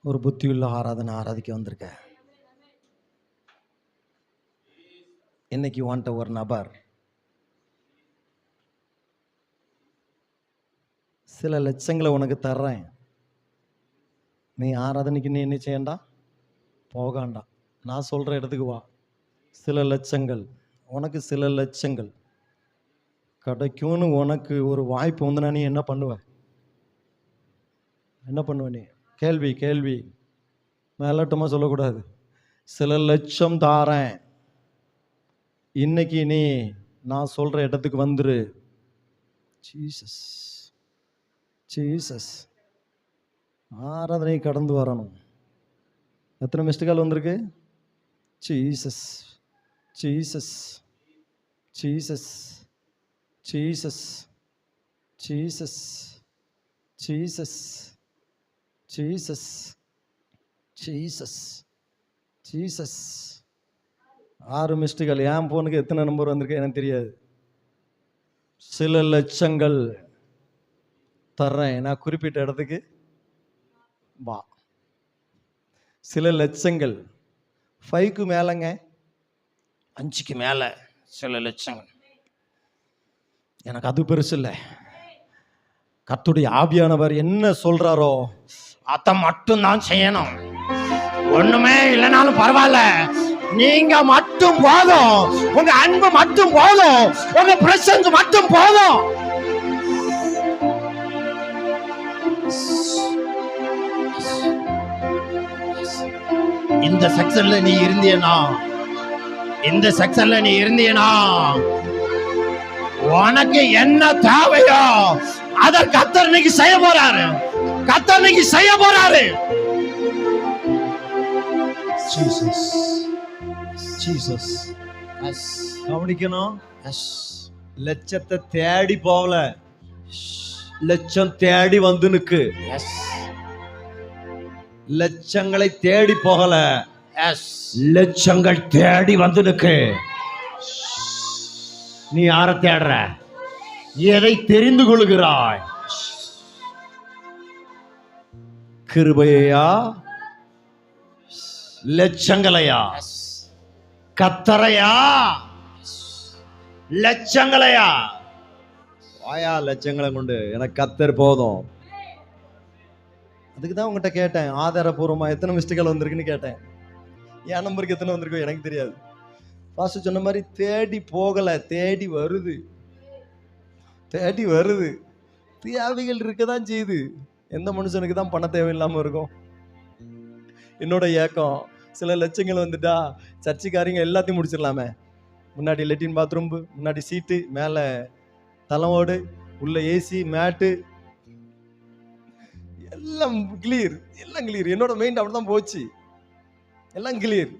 ஒரு புத்தியுள்ள ஆராதனை ஆராதிக்க வந்திருக்க. இன்னைக்கு வாண்ட ஒரு நபர் சில லட்சங்களை உனக்கு தர்றேன், நீ ஆராதனைக்கு நீ என்ன செய்யண்டா? போகாண்டா, நான் சொல்ற இடத்துக்கு வா. சில லட்சங்கள் உனக்கு, சில லட்சங்கள் கிடைக்கும்னு உனக்கு ஒரு வாய்ப்பு வந்துனா நீ என்ன பண்ணுவ? என்ன பண்ணுவ நீ? கேள்வி கேள்வி, மேலட்டமாக சொல்லக்கூடாது. சில லட்சம் தாரேன், இன்னைக்கு நீ நான் சொல்ற இடத்துக்கு வந்துரு. Jesus Jesus. ஆராதனை கடந்து வரணும். எத்தனை மிஸ்டு கால் வந்திருக்கு? Jesus Jesus Jesus Jesus Jesus Jesus Jesus Jesus Jesus. 6 missed call. என் போனுக்கு எத்தனை நம்பர் வந்திருக்கு எனக்கு தெரியாது. சில லட்சங்கள் தர்றேன், நான் குறிப்பிட்ட இடத்துக்கு வா. சில லட்சங்கள் 5க்கு மேலங்க, 5க்கு மேல சில லட்சங்கள். எனக்கு அது பெருசு இல்லை. கர்த்தருடைய ஆவியானவர் என்ன சொல்றாரோ அதை மட்டும் தான் செய்யணும். ஒண்ணுமே இல்லைனாலும் பரவாயில்ல, நீங்க மட்டும் போதும், உங்க அன்பு மட்டும் போதும், உங்க பிரசன்ஸ் மட்டும் போதும். இந்த செக்ஷன்ல நீ இருந்தேனா இந்த செக்ஷன்ல நீ இருந்தீனா உனக்கு என்ன தேவையோ அத கர்த்தர் இன்னைக்கு செய்ய போறாரு. கர்த்தர் இன்னைக்கு செய்ய போறாரு. ஜீசஸ் ஜீசஸ் கவனிக்கணும். லட்சத்தை தேடி போகல, லட்சம் தேடி வந்து நிக்கு. லட்சங்களை தேடி போகல, லட்சங்கள் தேடி வந்து நிக்கு. நீ யாரை தேடுற? எதை தெரிந்து கொள்கிறாய்? கிருபையா, லட்சங்களையா? கத்தரையா, லட்சங்களையா? வாயா லட்சங்களை கொண்டு, எனக்கு கத்தர் போதும். அதுக்கு தான் உங்ககிட்ட கேட்டேன், ஆதாரபூர்வமா எத்தனை மிஸ்டேக்கள் வந்திருக்குன்னு கேட்டேன். என் நம்பருக்கு எத்தனை வந்திருக்கோ எனக்கு தெரியாது. பாஸ்டர் சொன்ன மாதிரி தேடி போகல, தேடி வருது, தேடி வருது. தேவைகள் இருக்கதான் செய்யுது. எந்த மனுஷனுக்கு தான் பண தேவையில்லாம இருக்கும்? என்னோட ஏக்கம், சில லட்சங்கள் வந்துட்டா சர்ச்சைக்காரங்க எல்லாத்தையும் முடிச்சிடலாமே. முன்னாடி லெட்டின் பாத்ரூம், முன்னாடி சீட்டு, மேலே தலைவோடு, உள்ள ஏசி, மேட்டு, எல்லாம் கிளியர், எல்லாம் கிளியர். என்னோட மைண்ட் அப்படிதான் போச்சு, எல்லாம் கிளியர்.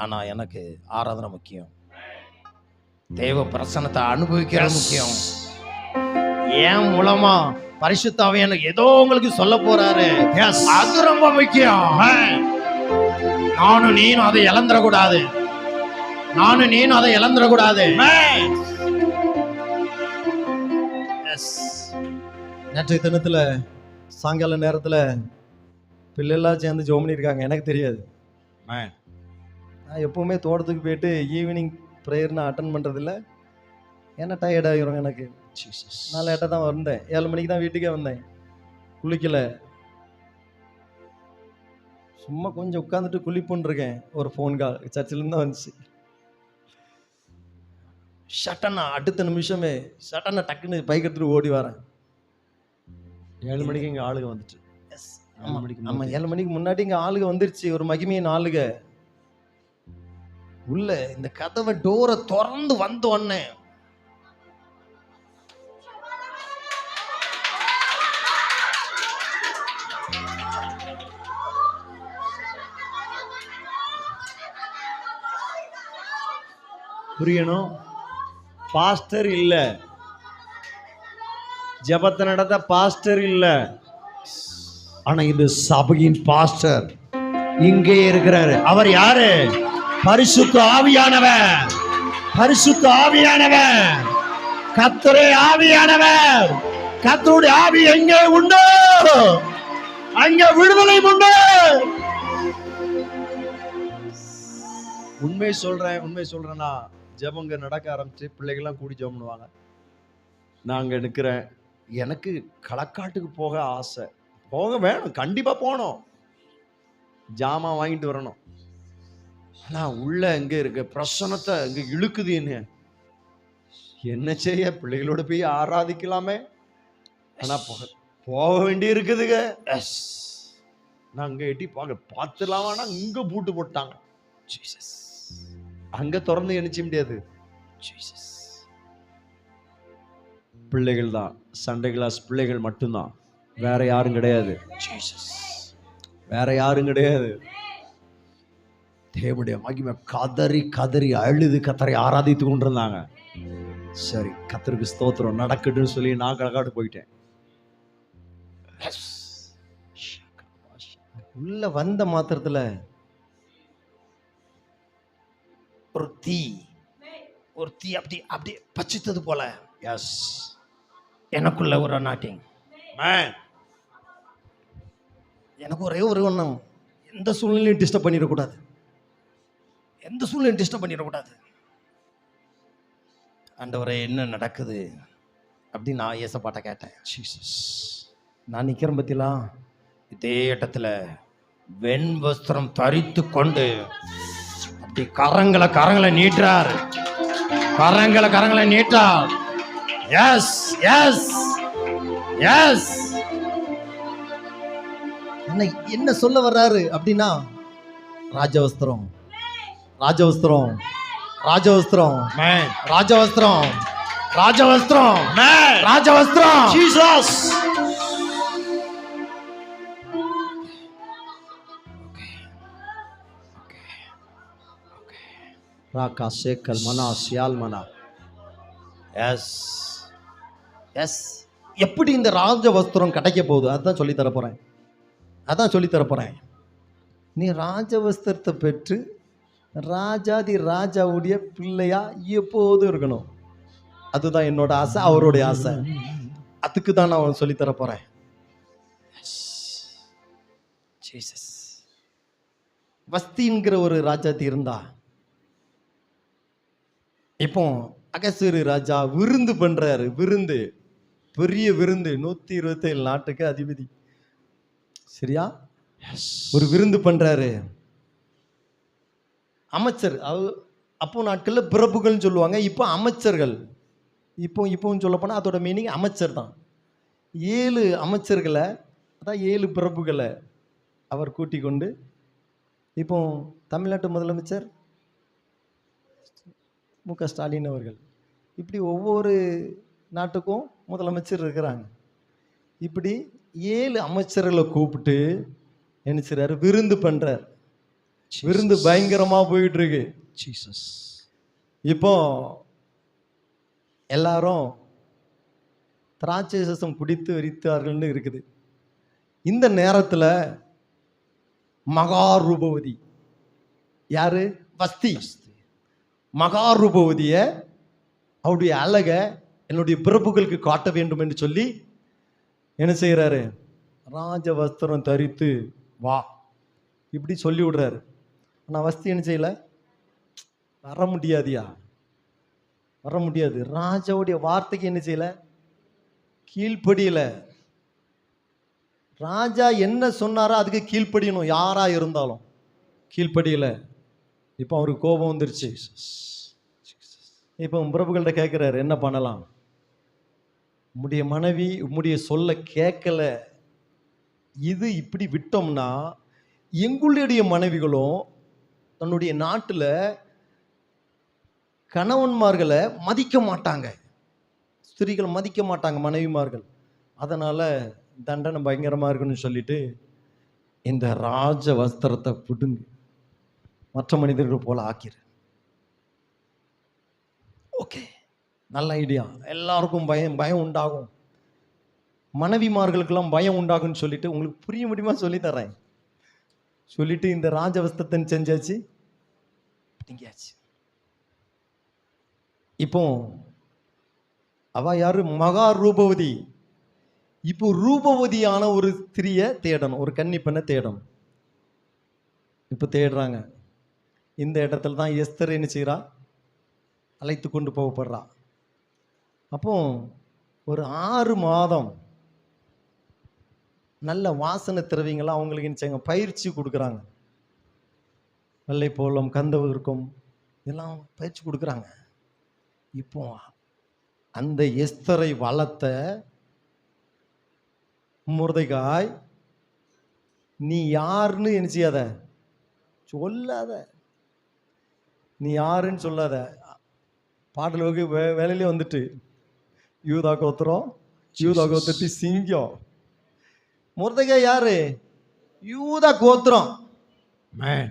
ஆனா எனக்கு ஆராதனை முக்கியம், தேவ பிரசன்னத்தை அனுபவிக்கிறது முக்கியம். ஏன் மூலமா பரிசுத்தாவே எனக்கு ஏதோ உங்களுக்கு சொல்ல போறாரு, அது ரொம்ப முக்கியம். நானும் நீனும் அதை இழந்துடக்கூடாது, நானும் நீனும் அதை இழந்துடக்கூடாது. நேற்றைய தினத்துல சாயங்கால நேரத்துல பிள்ளைலாம் சேர்ந்து ஜோம் பண்ணியிருக்காங்க. எனக்கு தெரியாது, நான் எப்பவுமே தோட்டத்துக்கு போயிட்டு ஈவினிங் ப்ரேயர் நான் அட்டன் பண்றதில்ல. ஏன்னா டயர்ட் ஆகிரும் எனக்கு. நான் லேட்டாக தான் வந்தேன், 7 மணிக்கு தான் வீட்டுக்கே வந்தேன். குளிக்கல, சும்மா கொஞ்சம் உட்காந்துட்டு குளிப்புன்னு இருக்கேன். ஒரு ஃபோன் கால் சர்ச்சிலேருந்து தான் வந்துச்சு. சட்டனா அடுத்த நிமிஷமே சட்டனா டக்குன்னு பைக் எடுத்துட்டு ஓடி வரேன். 7 மணிக்கு இங்கே ஆளுக வந்துட்டு. ஆமாம், 7 மணிக்கு முன்னாடி இங்கே ஆளுக வந்துருச்சு, ஒரு மகிமையின் ஆளுக. உள்ள இந்த கதவை டோரை திறந்து வந்த உடனே புரியணும், பாஸ்டர் இல்ல, ஜெபத்தை நடத்த பாஸ்டர் இல்ல, ஆனா இந்த சபையின் பாஸ்டர் இங்கே இருக்கிறாரு. அவர் யாரு? பரிசுத்த ஆவியானவர். பரிசுத்த ஆவியானவர், கர்த்தரே ஆவியானவர். கர்த்தருடைய ஆவி எங்கே உண்டு அங்கே விடுதலை உண்டு. உண்மை சொல்றேன்னா ஜெபங்க நடக்க ஆரம்பிச்சு பிள்ளைகள்லாம் கூடி ஜெபம் பண்ணுவாங்க. நாங்க நிற்கிறேன், எனக்கு களக்காட்டுக்கு போக ஆசை, போக வேணும், கண்டிப்பா போனோம், ஜாமான் வாங்கிட்டு வரணும். ஆனா உள்ள எங்க இருக்க பிரசன்னத்தை இங்க இழுக்குது. என்ன செய்ய, பிள்ளைகளோட போய் ஆராதிக்கலாமே, ஆனா போக வேண்டி இருக்குதுங்க. நான் அங்க எட்டி பார்த்துலாமான்னா இங்க பூட்டு போட்டாங்க. அங்க திறந்து எணிச்ச முடியாது. பிள்ளைகள் தான், சண்டே கிளாஸ் பிள்ளைகள் மட்டும்தான், வேற யாரும் கிடையாது. வேற யாரும் கிடையாது. தேவனுடைய மகிமை கதறி கதறி அழுது கத்தரை ஆராதித்து கொண்டிருந்தாங்க. சரி, கத்தருக்கு ஸ்தோத்திரம் நடக்கட்டுன்னு சொல்லி நான் களக்காட்டு போயிட்டேன். உள்ள வந்த மாத்திரத்துல ஒரு தீ அப்படி அப்படியே பச்சித்தது போல. எஸ், எனக்குள்ள ஒரு அனாட்டிங். எனக்கு ஒரே ஒரு ஒன்றும், எந்த சூழ்நிலையும் டிஸ்டர்ப் பண்ணிடக்கூடாது, எந்த சூழ்நிலையும் டிஸ்டர்ப் பண்ணிடக்கூடாது. ஆண்டவரே என்ன நடக்குது அப்படின்னு நான் ஏசப்பாட்ட கேட்டேன். ஜீசஸ், நான் நிற்கிறேன் பத்திலாம் இதே இடத்துல வெண் வஸ்திரம் தரித்து கொண்டு அப்படி கரங்களை நீட்டார், கரங்களை நீட்டார். S yes S. என்ன சொல்ல வர்றாரு அப்படின்னா, ராஜவஸ்திரம், ராஜவஸ்திரம், ராஜவஸ்திரம், Amen. ராஜவஸ்திரம், ராஜவஸ்திரம், Amen. ராஜவஸ்திரம். Jesus. ராகா சேக்கல் மனா சியால் மனா. S S. எப்படி இந்த ராஜவஸ்திரம் கிடைக்க போகுது அதான் சொல்லி தரப்போறேன், அதான் சொல்லி தரப்போறேன். நீ ராஜவஸ்திரத்தை பெற்று ராஜாதி ராஜாவுடைய பிள்ளையா எப்போதும் இருக்கணும். அதுதான் என்னோட ஆசை, அவருடைய ஆசை. அதுக்கு தான் நான் சொல்லி தரப்போறேன். ஜீசஸ். வஸ்திங்கிற ஒரு ராஜாதி இருந்தா, இப்போ அகசூரு ராஜா விருந்து பண்றாரு. விருந்து, பெரிய விருந்து, 127 நாட்டுக்கு அதிபதி. சரியா? ஒரு விருந்து பண்றாரு. அமைச்சர், அப்போ நாட்கள்ல பிரபுகள்னு சொல்லுவாங்க, இப்போ அமைச்சர்கள். இப்போவும் சொல்ல போனா அதோட மீனிங் அமைச்சர் தான். 7 அமைச்சர்களை, அதான் 7 பிரபுகளை அவர் கூட்டி கொண்டு, இப்போ தமிழ்நாட்டு முதலமைச்சர் மு.க. ஸ்டாலின் அவர்கள், இப்படி ஒவ்வொரு நாட்டுக்கும் முதலமைச்சர் இருக்கிறாங்க. இப்படி 7 அமைச்சர்களை கூப்பிட்டு என்ன செய்றாரு? விருந்து பண்றார். விருந்து பயங்கரமா போயிட்டு இருக்கு. Jesus. இப்போ எல்லாரும் திராட்சை ரசம் குடித்து வெறித்தார்கள்னு இருக்குது. இந்த நேரத்துல மகாரூபவதி, யாரு? வஸ்தி. மகாரூபவதிய அவருடைய அழக என்னுடைய பிரபுகளுக்கு காட்ட வேண்டும் என்று சொல்லி என்ன செய்யறாரு? ராஜ வஸ்திரம் தரித்து வா இப்படி சொல்லி விடுறாரு. ஆனா வஸ்தி என்ன செய்யல? வர முடியாதியா, வர முடியாது. ராஜாவுடைய வார்த்தைக்கு என்ன செய்யல? கீழ்ப்படியல. ராஜா என்ன சொன்னாரோ அதுக்கு கீழ்ப்படியணும், யாரா இருந்தாலும். கீழ்ப்படியல. இப்போ அவருக்கு கோபம் வந்துருச்சு. இப்போ பிரபுகள்கிட்ட கேட்குறாரு, என்ன பண்ணலாம்? உம்முடைய மனைவி உம்முடைய சொல்ல கேட்கல. இது இப்படி விட்டோம்னா எங்களுடைய மனைவிகளும் தன்னுடைய நாட்டில் கணவன்மார்களை மதிக்க மாட்டாங்க, ஸ்திரீகள் மதிக்க மாட்டாங்க, மனைவிமார்கள். அதனால தண்டனை பயங்கரமா இருக்குன்னு சொல்லிட்டு இந்த ராஜ வஸ்திரத்தை பிடுங்கு மற்ற மனிதர்கள் போல ஆக்கிரு. ஓகே, நல்ல ஐடியா. எல்லாருக்கும் பயம் உண்டாகும், மனைவிமார்களுக்கெல்லாம் பயம் உண்டாகும்னு சொல்லிட்டு உங்களுக்கு புரிய முடியுமா சொல்லி தரேன். சொல்லிட்டு இந்த ராஜவஸ்திரத்தை செஞ்சாச்சு, பிடிங்கியாச்சு. இப்போ அவ யாரு? மகா ரூபவதி. இப்போ ரூபவதியான ஒரு ஸ்திரிய தேடணும், ஒரு கன்னி பெண்ணை தேடணும். இப்போ தேடுறாங்க. இந்த இடத்துல தான் எஸ்தர் என்ன செய்யறா? அழைத்து கொண்டு போகப்படுறா. அப்போ ஒரு 6 மாதம் நல்ல வாசனை திரவியங்களாம் அவங்களுக்கு என்ன செய்யுங்க? பயிற்சி கொடுக்குறாங்க. வெள்ளை போலம், கந்தவர்க்கம் இதெல்லாம் பயிற்சி கொடுக்குறாங்க. இப்போ அந்த எஸ்தரை வளர்த்த மொர்தெகாய், நீ யாருன்னு என்ன செய்யாத, சொல்லாத, நீ யாருன்னு சொல்லாத. பாடல் வகை வேலையிலே வந்துட்டு, யூதா கோத்திரம், யூதா கோத்திரத்தி சிங்கம். மொர்தெகாய் யாரு? யூதா கோத்திரம். Amen.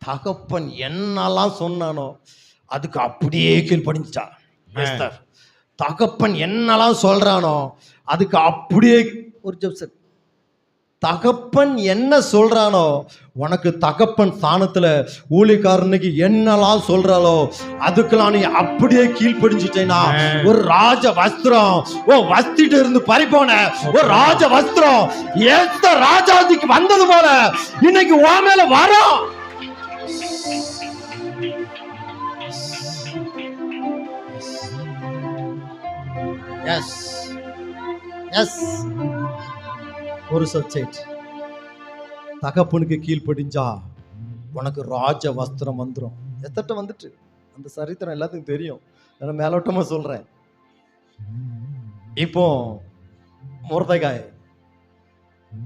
தகப்பன் என்னெல்லாம் சொன்னானோ அதுக்கு அப்படியே கீழ்ப்படிஞ்சிட்டா எஸ்தர். தகப்பன் என்னெல்லாம் சொல்றானோ அதுக்கு அப்படியே. ஒரு ஜெப்சன், தகப்பன் என்ன சொல்றானோ, உனக்கு தகப்பன் ஸ்தானத்துல ஊழியக்காரனுக்கு என்னெல்லாம் சொல்றாளோ அதுக்கெல்லாம் நீ அப்படியே கீழ்ப்படிஞ்சிட்டேன்னா ஒரு ராஜ வஸ்திரம் ஓ வஸ்திட்டு இருந்து பறிப்போன ஒரு ராஜ வஸ்திரம் எந்த ராஜாதிக்கு வந்தது போல இன்னைக்கு உன் மேல வரும். S S. ஒரு சப்ஜெக்ட், தகப்பனுக்கு கீழ்ப்படிஞ்சா உனக்கு ராஜ வஸ்திரம் வந்துடும். எத்தட்ட வந்துட்டு அந்த சரித்திரம் எல்லாத்துக்கும் தெரியும், நான் மேலோட்டமா சொல்றேன். இப்போ மொர்தெகாய்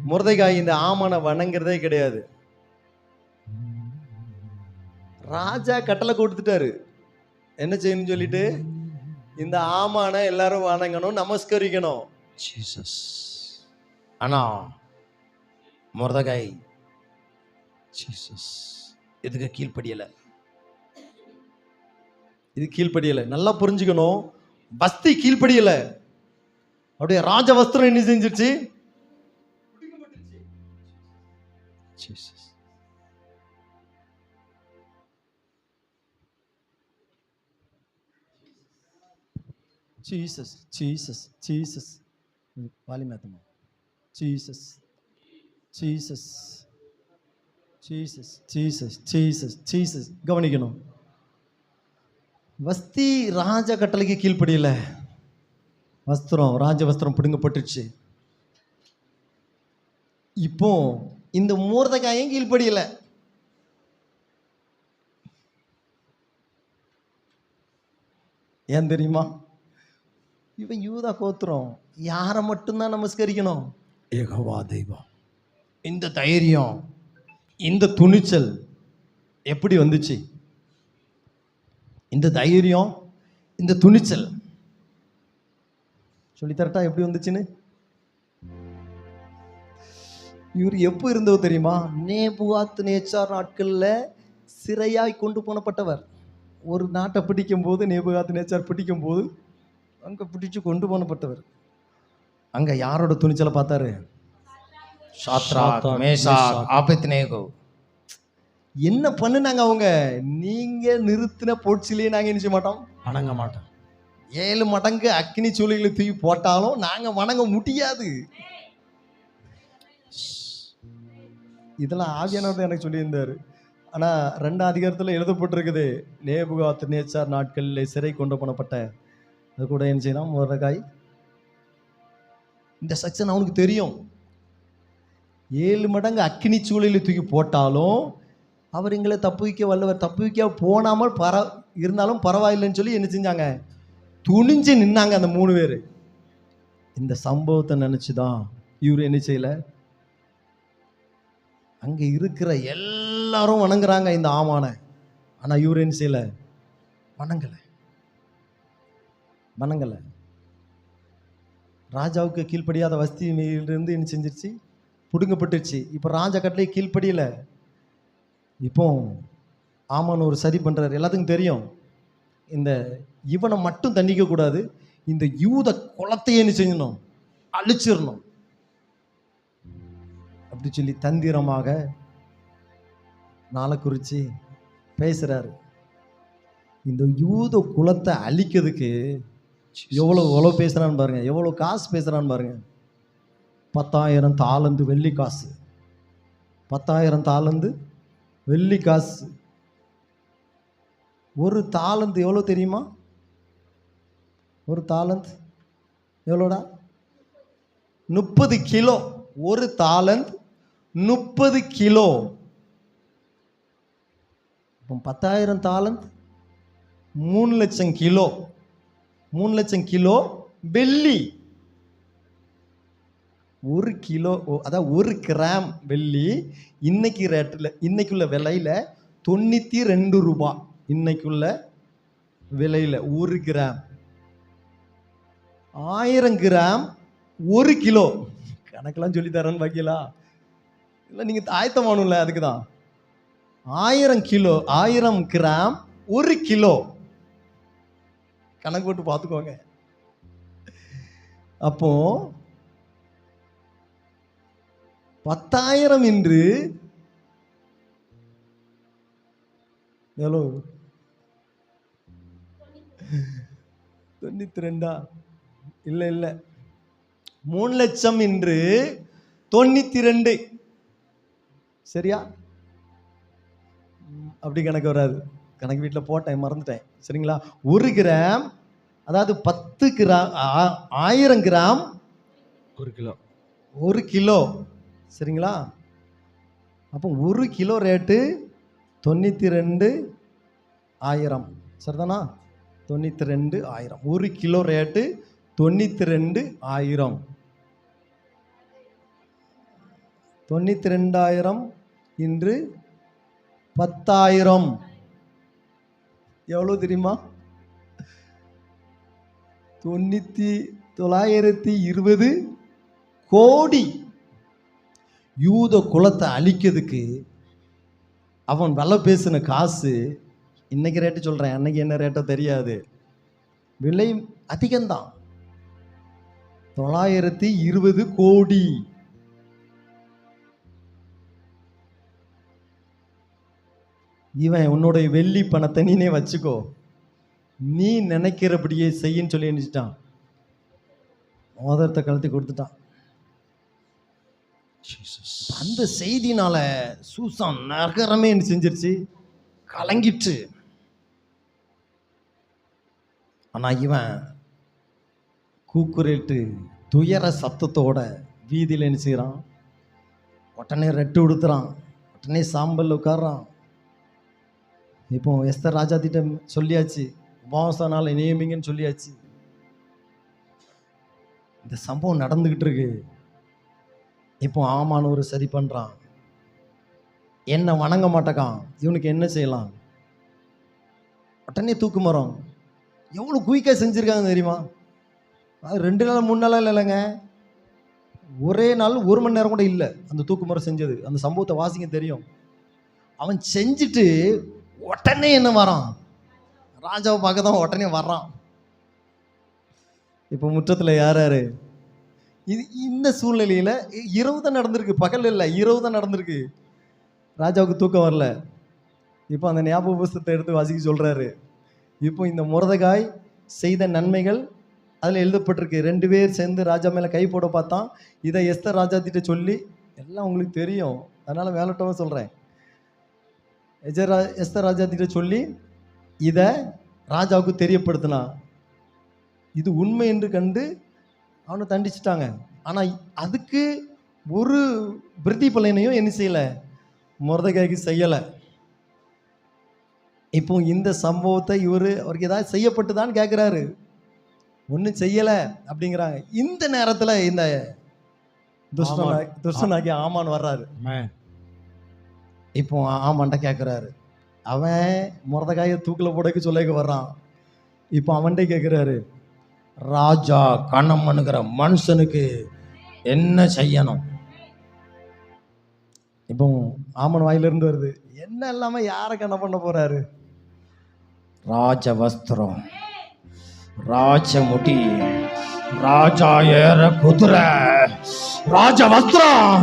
மொர்தெகாய் இந்த ஆமானை வணங்குறதே கிடையாது. ராஜா கட்டளை கொடுத்துட்டாரு என்ன செய்யணும்னு சொல்லிட்டு, இந்த ஆமானை எல்லாரும் வணங்கணும், நமஸ்கரிக்கணும். ஜீசஸ். ஆனா மொர்தெகாய் ஜீசஸ். இதுக்கு கீழ்ப்படியல. இது கீழ்ப்படியல. நல்லா புரிஞ்சுக்கணும். வஸ்தி கீழ்ப்படியல. அப்படியே ராஜ வஸ்திரம் என்ன செஞ்சிருச்சு? ஜீசஸ். ஜீசஸ் ஜீசஸ் ஜீசஸ் வாலிமேத்தமா Jesus Jesus Jesus Jesus Jesus Jesus. கவனிக்கணும். வஸ்தி ராஜ கட்டளைக்கு கீழ்ப்படியல. வஸ்திரம், ராஜ வஸ்திரம் பிடுங்கப்பட்டுச்சு. இப்போ இந்த மொர்தெகாயும் கீழ்ப்படியல. ஏன் தெரியுமா? இவன் யூதா கோத்திரம், யாரை மட்டும்தான் நமஸ்கரிக்கணும்? யெகோவா தெய்வம். இந்த தைரியம், இந்த துணிச்சல் எப்படி வந்துச்சு? இந்த தைரியம், இந்த துணிச்சல் சொல்லித்தரட்டா எப்படி வந்துச்சுன்னு? இவர் எப்போ இருந்தோ தெரியுமா? நேபுகாத்நேச்சார் நாட்கள்ல சிறையாய் கொண்டு போனப்பட்டவர். ஒரு நாட்டை பிடிக்கும் போது, நேபுகாத்நேச்சார் பிடிக்கும் போது அங்க பிடிச்சு கொண்டு போனப்பட்டவர். அங்க யாரோட துணிச்சலை பார்த்தாரு? Shadrach, Meshach, Abednego. என்ன பண்ணுனாங்க அவங்க? நீங்க நிறுத்தின போட்சிலேயே நாங்க என்ன செய்ய மாட்டோம், வணங்க மாட்டோம். 7 மடங்கு அக்னி சூளைகளை தூக்கி போட்டாலும் நாங்க வணங்க முடியாது. இதெல்லாம் ஆவியானவர் எனக்கு சொல்லியிருந்தாரு. ஆனா 2ஆம் அதிகாரத்துல எழுதப்பட்டிருக்குது, நேபுகாத்நேச்சார் நாட்களில் சிறை கொண்டு போனப்பட்ட. அது கூட என்ன செய்யலாம்? மொர்தெகாய் இந்த செக்ஷன் அவனுக்கு தெரியும். 7 மடங்கு அக்னி சூளையில் தூக்கி போட்டாலும் அவர் எங்களை தப்புவிக்க வல்லவர். தப்புவிக்க போனாமல் இருந்தாலும் பரவாயில்லைன்னு சொல்லி என்ன செஞ்சாங்க? துணிஞ்சு நின்னாங்க அந்த 3 பேர். இந்த சம்பவத்தை நினைச்சுதான் இவர் என்ன செய்யல, அங்க இருக்கிற எல்லாரும் வணங்குறாங்க இந்த ஆமானை. ஆனா இவர் என்ன செய்யல? வணங்கல. ராஜாவுக்கு கீழ்ப்படியாத வஸ்தியிலிருந்து என்ன செஞ்சிருச்சு? பிடுங்கப்பட்டுருச்சு. இப்போ ராஜா கட்டளை கீழ்ப்படியல. இப்போ ஆமான் ஒரு சரி பண்றாரு. எல்லாத்துக்கும் தெரியும், இந்த இவனை மட்டும் தண்டிக்க கூடாது, இந்த யூத குலத்தையே என்ன செய்யணும்? அழிச்சிடணும் அப்படி சொல்லி தந்திரமாக நாளை குறிச்சு பேசுறாரு. இந்த யூத குலத்தை அழிக்கிறதுக்கு எவ்வளவு பேசுறான்னு பாருங்க, எவ்வளவு காசு பேசுறான்னு பாருங்க. 10,000 தாலந்து வெள்ளி காசு. 10,000 தாலந்து வெள்ளி காசு. ஒரு தாலந்து எவ்வளோ தெரியுமா? ஒரு தாலந்து எவ்வளோடா? 30 கிலோ. ஒரு தாலந்து 30 கிலோ. 10,000 தாலந்து 3 லட்சம் கிலோ. 3 லட்சம் கிலோ வெள்ளி. 1 கிலோ, அதாவது 1 கிராம் வெள்ளி இன்னைக்கு ரேட்டில், இன்னைக்குள்ள விலையில 92 ரூபாய். இன்னைக்குள்ள விலையில 1 கிராம். 1000 gram 1 kilo. கணக்கெல்லாம் சொல்லி தரேன்னு பாக்கீங்களா? இல்லை நீங்க ஆயத்தமானும்ல, அதுக்கு தான். 1000 கிலோ, 1000 கிராம் 1 கிலோ. கணக்கு போட்டு பார்த்துக்கோங்க. அப்போ 10,000 என்று எவ்வளோ? 92? இல்லை 3 லட்சம் என்று 92. சரியா? அப்படி கணக்கு வராது. கணக்கு வீட்டில் போட்டேன், மறந்துட்டேன். சரிங்களா? 1 கிராம், அதாவது 10 கிராம், 1000 கிராம் 1 கிலோ. 1 கிலோ. சரிங்களா? அப்போ 1 கிலோ ரேட்டு 92,000. சரிதானா? 92,000. 1 கிலோ ரேட்டு 92,000. 92,000 இன்று 10,000 எவ்வளோ தெரியுமா? 920 கோடி. யூத குலத்தை அழிக்கிறதுக்கு அவன் விலை பேசின காசு, இன்னைக்கு ரேட்டு சொல்கிறேன், அன்னைக்கு என்ன ரேட்டோ தெரியாது, விலை அதிகம்தான். 920 கோடி. இவன் உன்னுடைய வெள்ளி பணத்தை நீனே வச்சுக்கோ, நீ நினைக்கிறபடியே செய்யின்னு சொல்லி நினைச்சிட்டான். மோதிரத்தை கழட்டி கொடுத்துட்டான். அந்த செய்தினால சூசான் நகரமே என்ன செஞ்சிருச்சு? கலங்கிட்டு. ஆனா இவன் கூக்குரேட்டு துயர சத்தத்தோட வீதியில் என்ன செய்யறான்? உடனே ரெட்டு உடுத்துறான், உடனே சாம்பல் உட்கார்றான். இப்போ எஸ்தர் ராஜாத்திட்ட சொல்லியாச்சு, உபவாச நாள் நியமிங்கன்னு சொல்லியாச்சு. இந்த சம்பவம் நடந்துகிட்டு இருக்கு. இப்போ ஆமான்னு ஒரு சரி பண்றான். என்ன வணங்க மாட்டேக்கான், இவனுக்கு என்ன செய்யலாம்? உடனே தூக்கு மரம். எவ்வளோ குயிக்காக செஞ்சுருக்காங்க தெரியுமா? அது 2 நாள் 3 நாள் இல்லைங்க, ஒரே நாள் 1 மணி நேரம் கூட இல்லை அந்த தூக்கு மரம் செஞ்சது. அந்த சம்பவத்தை வாசிங்க தெரியும். அவன் செஞ்சுட்டு உடனே என்ன வரான்? ராஜாவை பார்க்க தான் உடனே வர்றான். இப்போ முற்றத்தில் யார் யார்? இது இந்த சூழ்நிலையில் இரவு தான் நடந்திருக்கு, பகல் இல்லை, இரவு தான் நடந்திருக்கு. ராஜாவுக்கு தூக்கம் வரல. இப்போ அந்த ஞாபக புஸ்தகத்தை எடுத்து வாசிக்க சொல்கிறாரு. இப்போ இந்த மொர்தெகாய் செய்த நன்மைகள் அதில் எழுதப்பட்டிருக்கு. 2 பேர் சேர்ந்து ராஜா மேலே கை போட பார்த்தான். இதை எஸ்தர் ராஜாத்திட்ட சொல்லி, எல்லாம் உங்களுக்கு தெரியும், அதனால் மேலோட்டமாக சொல்கிறேன். எஸ்தர் ராஜாத்திட்ட சொல்லி இதை ராஜாவுக்கு தெரியப்படுத்தினான். இது உண்மை என்று கண்டு அவனை தண்டிச்சிட்டாங்க. ஆனால் அதுக்கு ஒரு பிரதிபலனையும் என்ன செய்யலை? மொர்தெகாய்க்கு செய்யலை. இப்போ இந்த சம்பவத்தை அவருக்கு ஏதாவது செய்யப்பட்டுதான்னு கேட்குறாரு. ஒன்றும் செய்யலை அப்படிங்கிறாங்க. இந்த நேரத்தில் இந்த துஷ்டனாகி ஆமான் வர்றாரு. இப்போ ஆமான்ட்ட கேட்குறாரு. அவன் மொர்தெகாயை தூக்கில் போடக்கு சொல்லிக்க வர்றான். இப்போ அவன்கிட்ட கேட்குறாரு, ராஜா கணம் பண்ணுகிற மனுஷனுக்கு என்ன செய்யணும்? இப்போ ஆமன் வாயிலிருந்து வருது, என்ன இல்லாம யாரை கணம் பண்ண போறாரு? ராஜ வஸ்திரம், ராஜ முடி, ராஜா ஏற குதிரை, ராஜ வஸ்திரம்,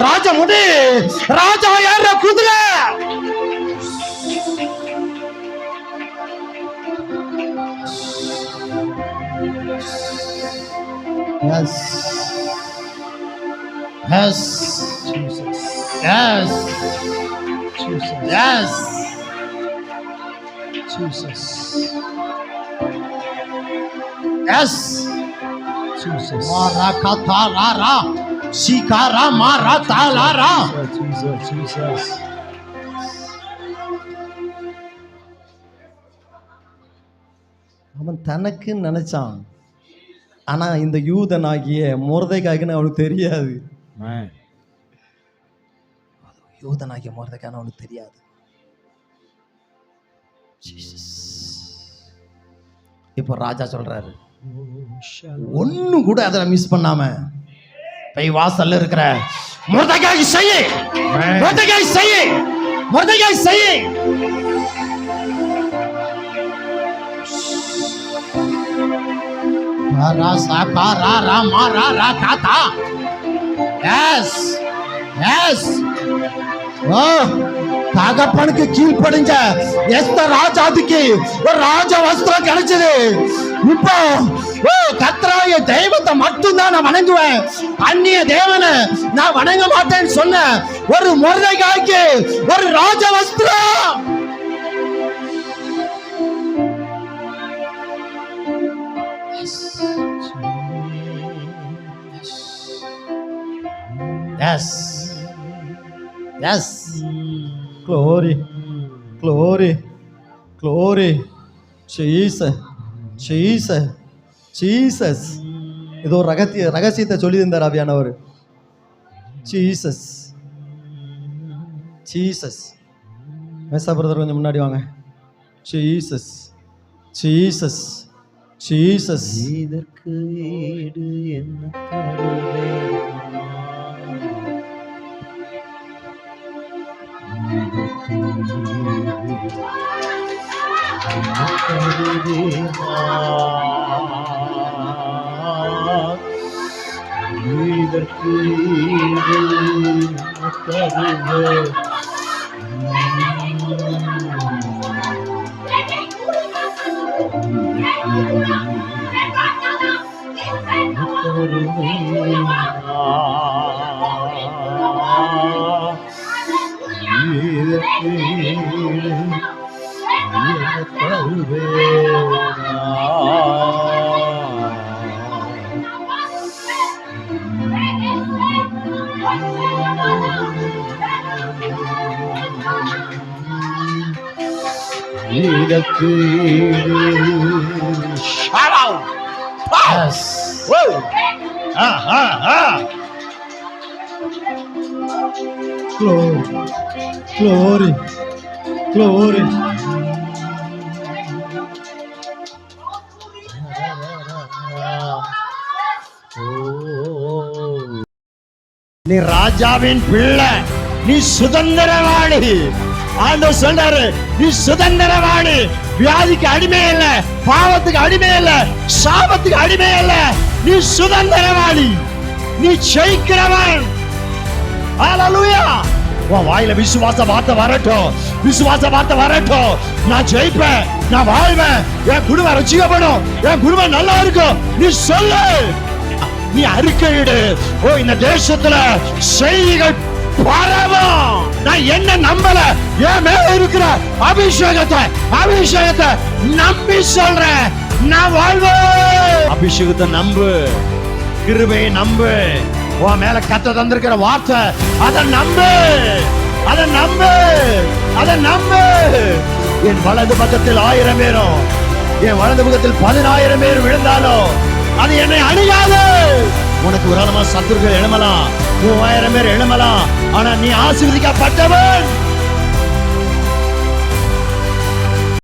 ராஜ முடி, ராஜா ஏற குதிரை. Yes. Yes. Jesus. Yes. Jesus. Yes. Jesus. Yes. Jesus. Marakata lara, shikara marata lara. Jesus. Jesus. அவன் தனக்கு நினைச்சான். ஆனா இந்த யூதனாகிய மொர்தெகாய்க்குன்னு அவனுக்கு தெரியாது. யூதனாகிய மொர்தெகாய்னு அவனுக்கு தெரியாது. இப்போ ராஜா சொல்றாரு, ஒன்னும் கூட அதை மிஸ் பண்ணாம போய் வாசல்ல இருக்கிற மொர்தெகாய் செய்ய, மொர்தெகாய் செய்ய, மொர்தெகாய் செய்ய. தகப்பனுக்கு கீழ்ப்படிஞ்ச எஸ்தர் ராஜாதிக்கு ஒரு ராஜ வஸ்திரம் கிடைச்சது. இப்போ கர்த்தராகிய தெய்வத்தை மட்டும்தான் நான் வணங்குவேன், அந்நிய தேவனை நான் வணங்க மாட்டேன்னு சொன்ன ஒரு மொர்தெகாய்க்கு ஒரு ராஜ வஸ்திரம். Yes. Yes. Glory. Glory. Glory. Jesus. Jesus. Jesus. இதோ ரகசியத்தை சொல்லி இருந்தார் ஆவியானவர். Jesus. ஜீசஸ். மேசா பிரதர் கொஞ்சம் முன்னாடி வாங்க. Jesus Jesus Jesus. இதற்கு ஈடு என்ன தருவேன்? இதற்கு ஈடு என்ன தருவேன்? இதற்கு Glory, glory. நீ ராஜாவின் பிள்ளை, நீ சுதந்திரவாளி. ஆண்டவர் சொல்றாரு, நீ சுதந்திரவாளி. வியாதிக்கு அடிமை இல்ல, பாவத்துக்கு அடிமை இல்ல, சாபத்துக்கு அடிமை இல்ல. நீ சுதந்திரவாளி, நீ ஜெயிக்கிறவன். ஹalleluya. உன் வாயில விசுவாச வார்த்தை வரட்டும், விசுவாச வார்த்தை வரட்டும். நான் ஜெயிப்பேன், நான் வாழ்வேன், என் குடும்பம் ரட்சிக்கப்படும், என் குடும்பம் நல்லா இருக்கும். நீ சொல்லு, நீ அறிக்கையிடு. ஓ, இந்த தேசத்துல செய்திகள் பரவும். நான் என்ன நம்பல, என் மேல இருக்கிற அபிஷேகத்தை நம்பி சொல்றேன். நான் வாழ்வேன். அபிஷேகத்தை நம்பு, கிருபையை நம்பு. உன் மேல கத்த தந்திருக்கிற வார்த்தை, அதை நம்பு, அதை நம்பு, அதை நம்பு. என் வலது பக்கத்தில் 1000 பேரும், என் வலது பக்கத்தில் 10,000 பேர் விழுந்தாலும் அது என்னை அணுகாது. உனக்கு உதாரணமா சத்துருக்கள் எழுமலாம், 3000 பேர் எழுமலாம், ஆனா நீ ஆசீர்வதிக்கப்பட்டவன்.